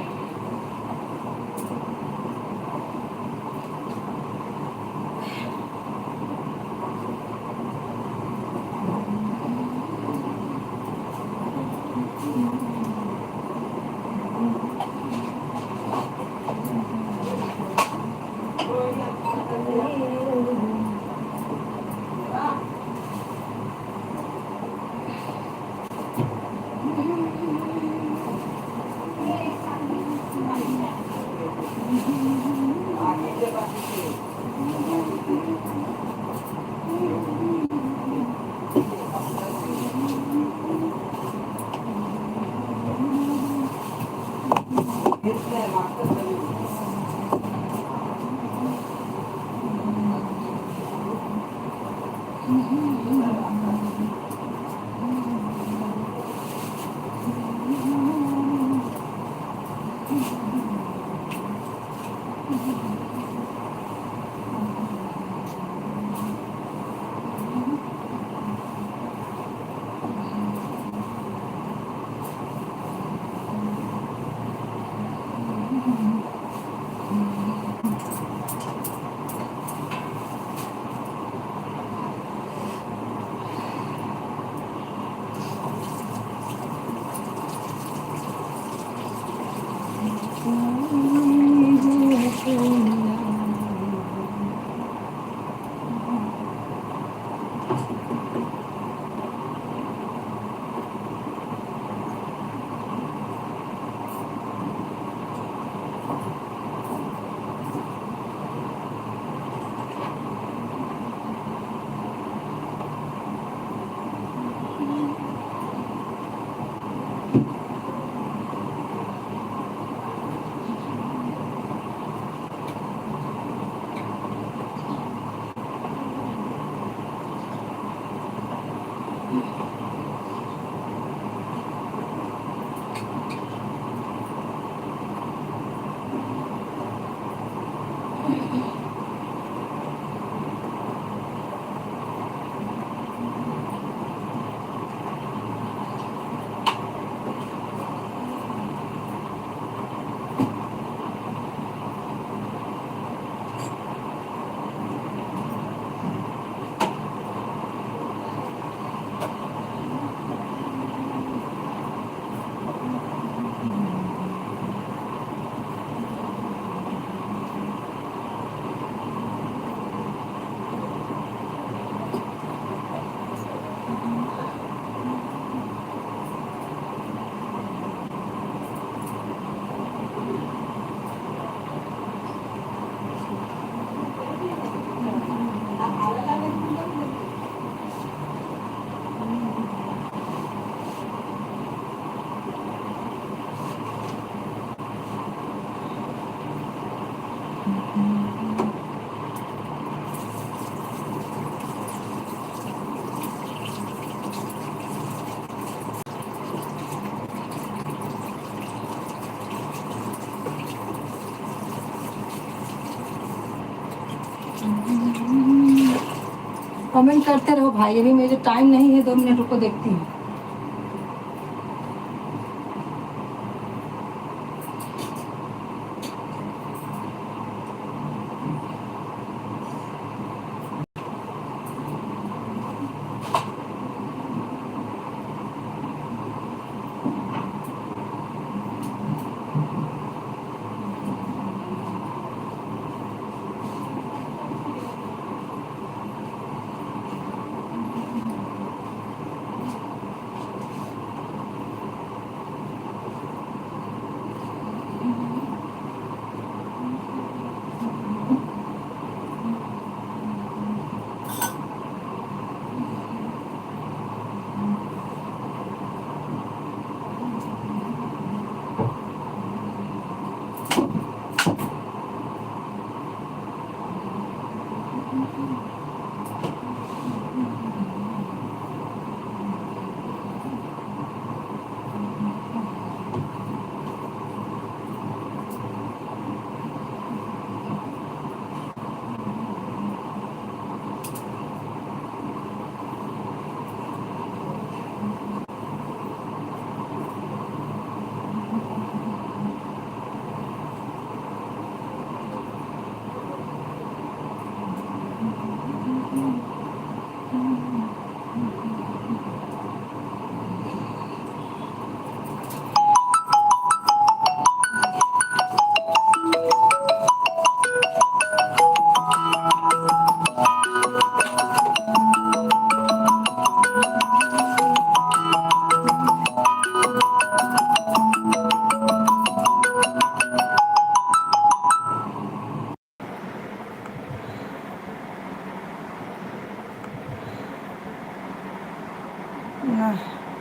कमेंट करते रहो भाई, अभी मेरे टाइम नहीं है, 2 मिनट रुको देखती हूँ।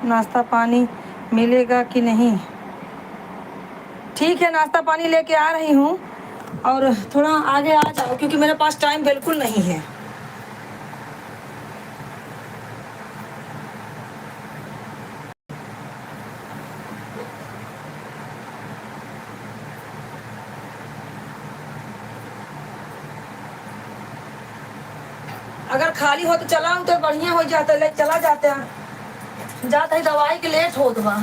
नाश्ता पानी मिलेगा कि नहीं? ठीक है, नाश्ता पानी लेके आ रही हूँ और थोड़ा आगे आ जाओ क्योंकि मेरे पास टाइम बिल्कुल नहीं है। अगर खाली हो तो चला तो बढ़िया हो जाता, ले चला जाता जाता है, दवाई के लेट हो बा।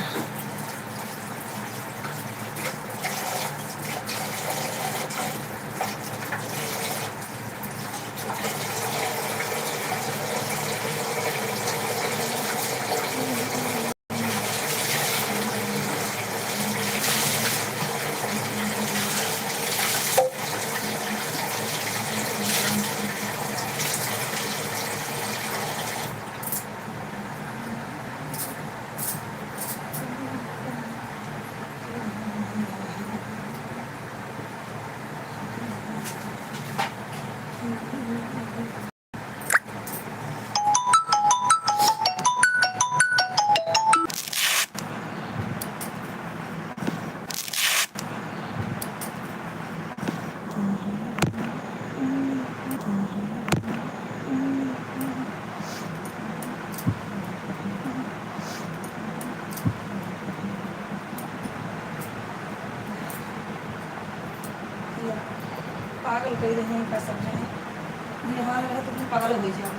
पागल कर रहे हैं, कर सकते हैं, ये हाल रहा तो तुम पागल हो जाओ।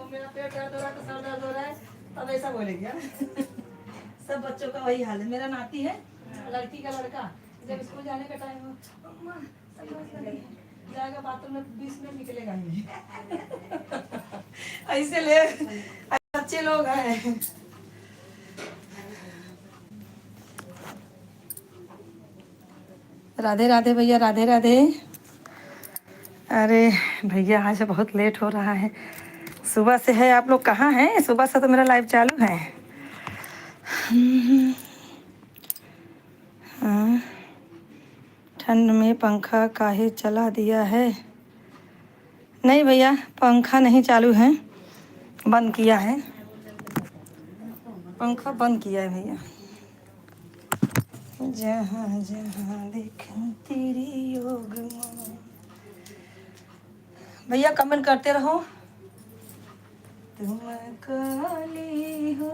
मेरा पेट दर्द हो रहा है तो सर दर्द हो रहा है, तब ऐसा बोलेगी हाँ? सब बच्चों का वही हाल है। मेरा नाती है, लड़की का लड़का, जब स्कूल जाने का टाइम हो, अम्मा समझ नहीं जाएगा बाथरूम में 20 मिनट निकलेगा ही नहीं। ऐसे ले अच्छे लोग हैं। राधे राधे भैया, राधे राधे। अरे भैया आज बहुत लेट हो रहा है, सुबह से है। आप लोग कहाँ हैं? सुबह से तो मेरा लाइव चालू है। हाँ, ठंड में पंखा काहे चला दिया है? नहीं भैया, पंखा नहीं चालू है, बंद किया है, पंखा बंद किया है भैया। जहाँ जहाँ देखूं तेरी योग माँ। भैया कमेंट करते रहो। तुम काली हो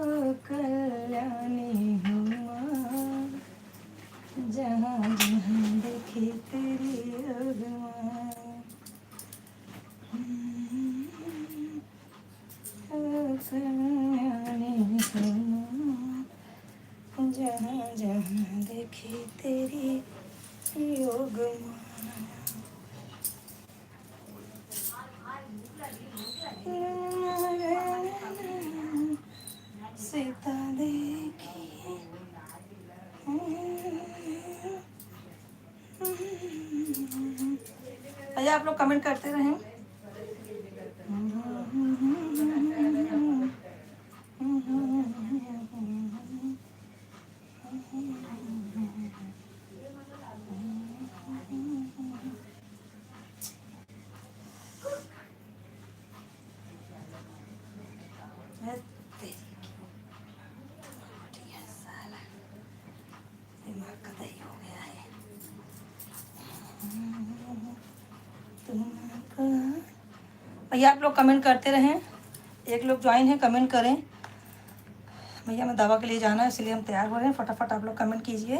कल्याणी हो माँ, जहाँ जहाँ देखे तेरी योग माँ। कल्याणी हो माँ, जहाँ जहाँ देखे तेरी योग माँ। सीता देखी। भैया आप लोग कमेंट करते रहें। दिमाग का दही हो गया है। भैया आप लोग कमेंट करते रहें। एक लोग ज्वाइन है, कमेंट करें। भैया मैं दवा के लिए जाना है, इसलिए हम तैयार हो रहे हैं। फटाफट आप लोग कमेंट कीजिए,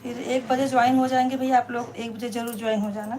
फिर 1 बजे ज्वाइन हो जाएंगे। भैया आप लोग 1 बजे ज़रूर ज्वाइन हो जाना।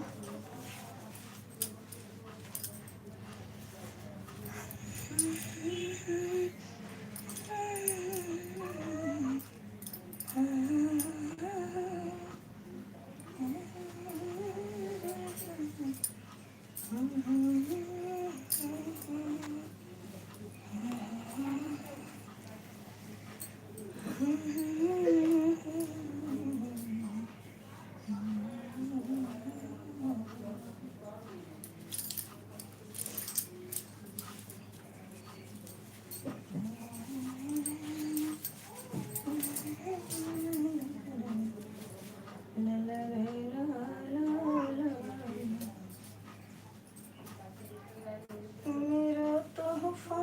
मेरा तोहफा,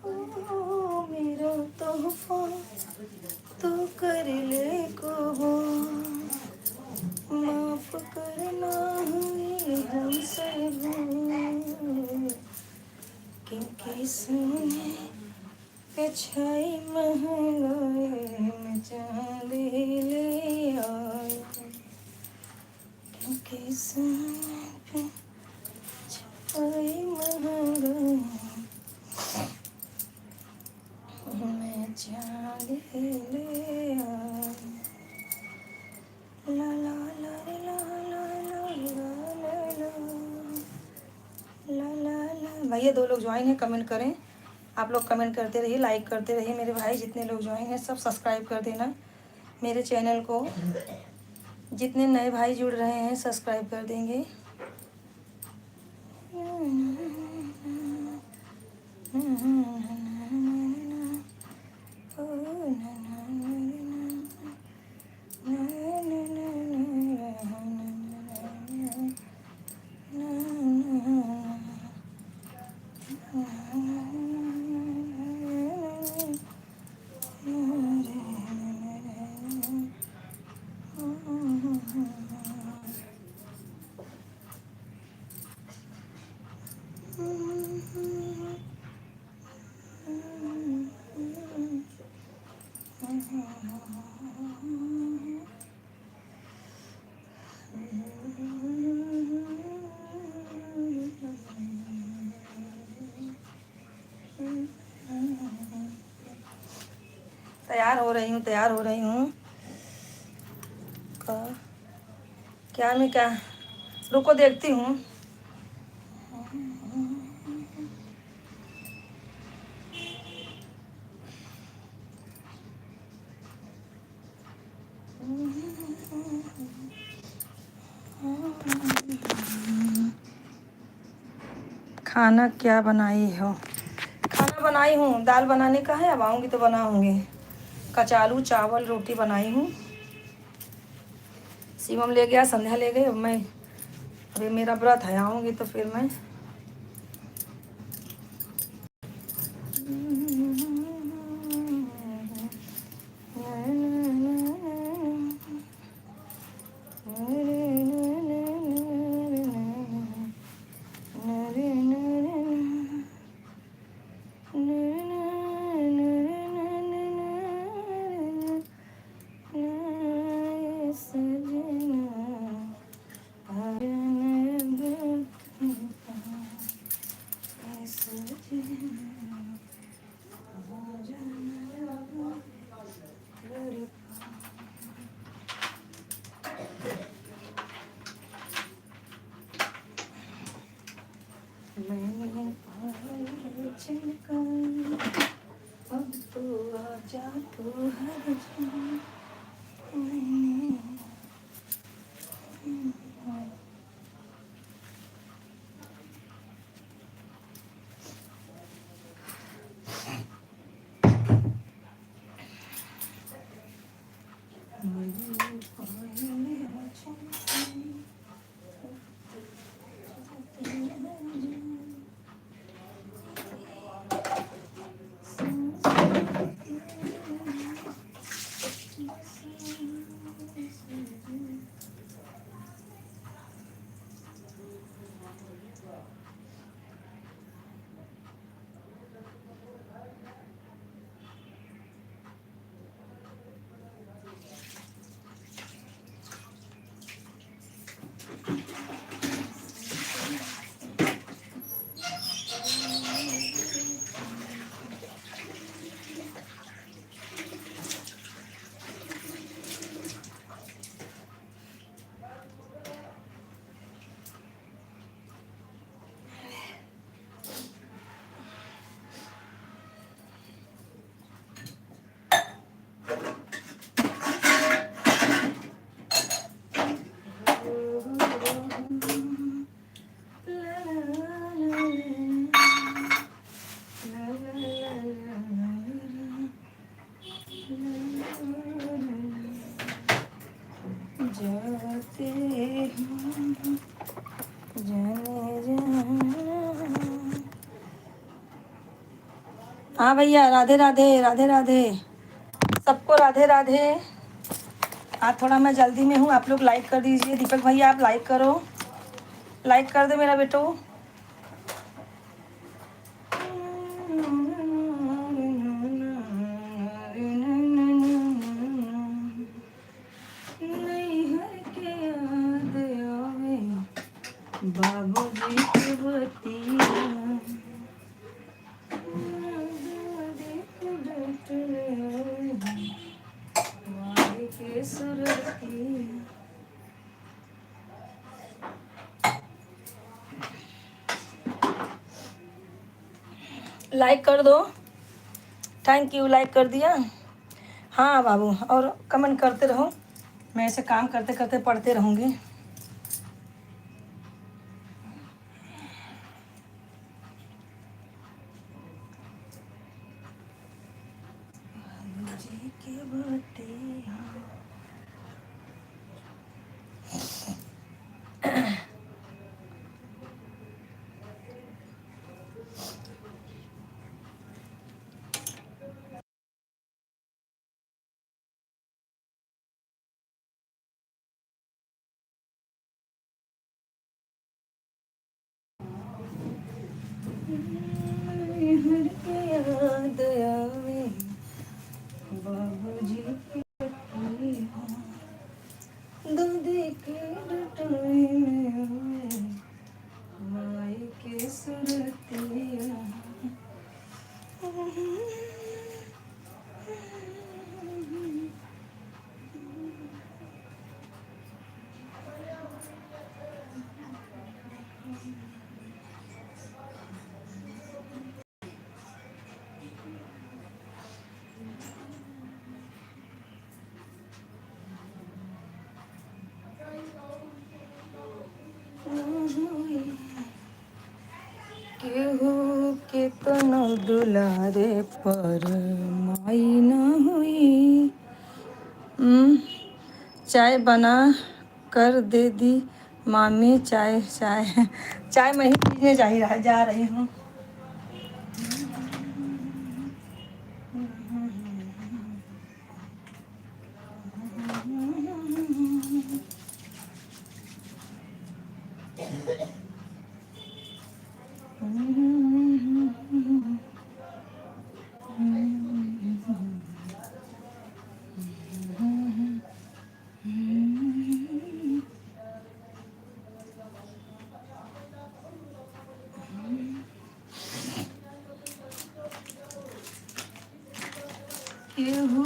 ओ मेरा तोहफा तो कर ले को, माफ करना हुई हमसे भूल, क्योंकि सोने पे छाई महंगाई में चांदी ले आए, क्योंकि सोने पे छाई महंगाई में चांदी ले आए। ला ला ला रे ला ला ला ला ला ला ला ला। भैया 2 लोग ज्वाइन है, कमेंट करें। आप लोग कमेंट करते रहिए, लाइक करते रहिए। मेरे भाई जितने लोग ज्वाइन हैं सब सब्सक्राइब कर देना मेरे चैनल को। जितने नए भाई जुड़ रहे हैं सब्सक्राइब कर देंगे। तैयार हो रही हूँ, तैयार हो रही हूँ। क्या मैं क्या, रुको देखती हूँ। खाना क्या बनाई हो? खाना बनाई हूँ, दाल बनाने का है, अब आऊँगी तो बनाऊँगी। कचालू चावल रोटी बनाई हूँ। शिवम ले गया, संध्या ले गई, अब मैं, अभी मेरा व्रत है, आऊँगी तो फिर मैं अब तो आजा तू हर जान जाते हैं जाने जाना। हाँ भैया, राधे राधे, राधे राधे, सबको राधे राधे। आज थोड़ा मैं जल्दी में हूँ, आप लोग लाइक कर दीजिए। दीपक भैया आप लाइक करो, लाइक कर दो मेरा बेटो। बाबूजी की बतिया के सुरतिया। लाइक कर दो, थैंक यू, लाइक कर दिया। हाँ बाबू, और कमेंट करते रहो, मैं ऐसे काम करते करते पढ़ते रहूँगी। याद आवे बाबूजी की बतिया, दूध के डटोई में माई के सुरतिया। हुई केहू के तनो दुलारे पर माई न हुई। चाय बना कर दे दी मामी, चाय चाय चाय मैं ही पीने जा रही हूँ। केहू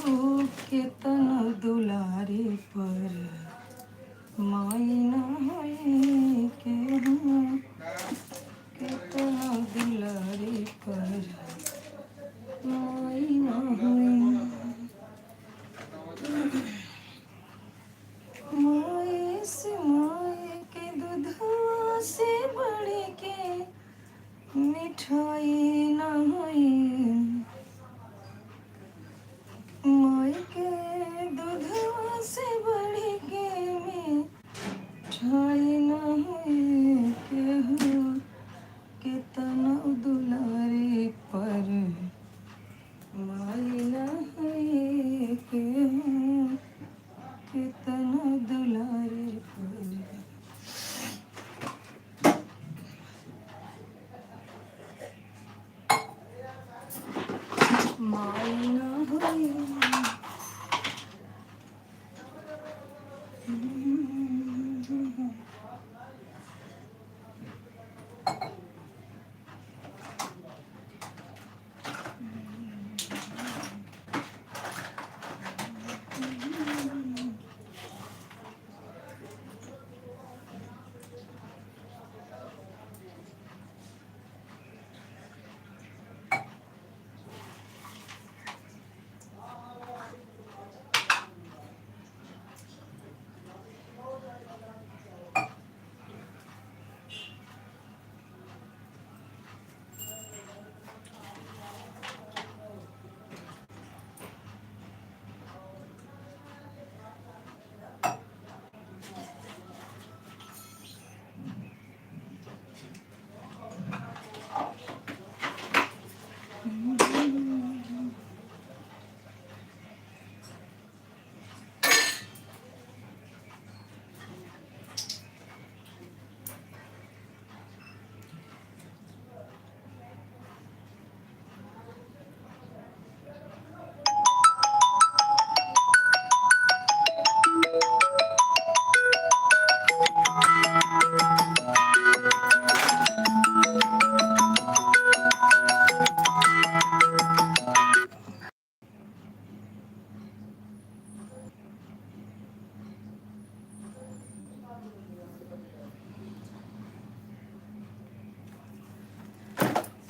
के तनो दुलारे पर माई न होई, केहू के तनो दुलारे पर माई न होई। माई से माई के दूधवा से बढ़ के मिठाई न होई। माई के दूधवा से बढ़ के मिठाई न होई, केहू के तनो दुलारे पर माई न होई, केहू के तनो दुलारे पर माई न होई।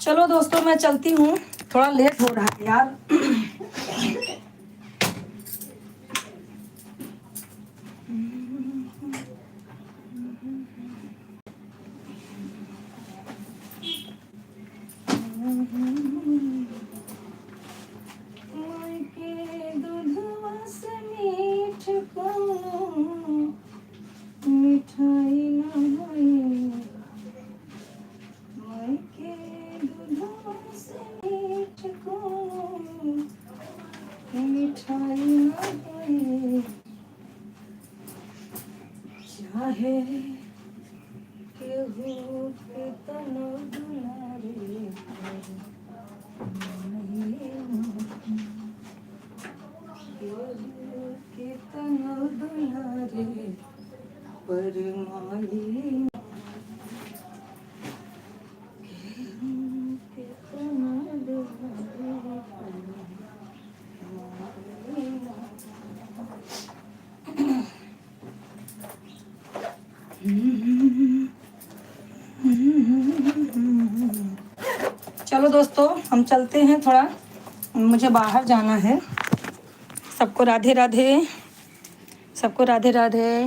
चलो दोस्तों मैं चलती हूँ, थोड़ा लेट हो रहा है यार। माई के दूधवा से मीठ कौनो मिठाई न होई। माई के दूधवा से मीठ कौनो मिठाई न होई। चाहे केहू के तनो दुलारे पर माई न होई, केहू के तनो दुलारे पर माई न के तनो दुलारे पर माई न। चलो दोस्तों हम चलते हैं, थोड़ा मुझे बाहर जाना है। सबको राधे राधे, सबको राधे राधे।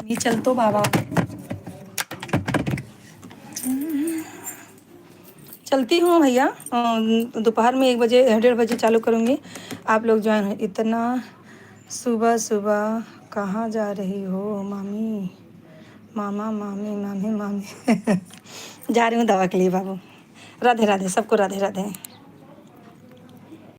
मी चलतो बाबा। चलती हूँ भैया, दोपहर में 1 बजे 1:30 बजे चालू करूँगी। आप लोग ज्वाइन हो। इतना सुबह सुबह कहाँ जा रही हो मामी? मामा मामी मामी मामी जा रही हूँ दवा के लिए बाबू। राधे राधे, सबको राधे राधे।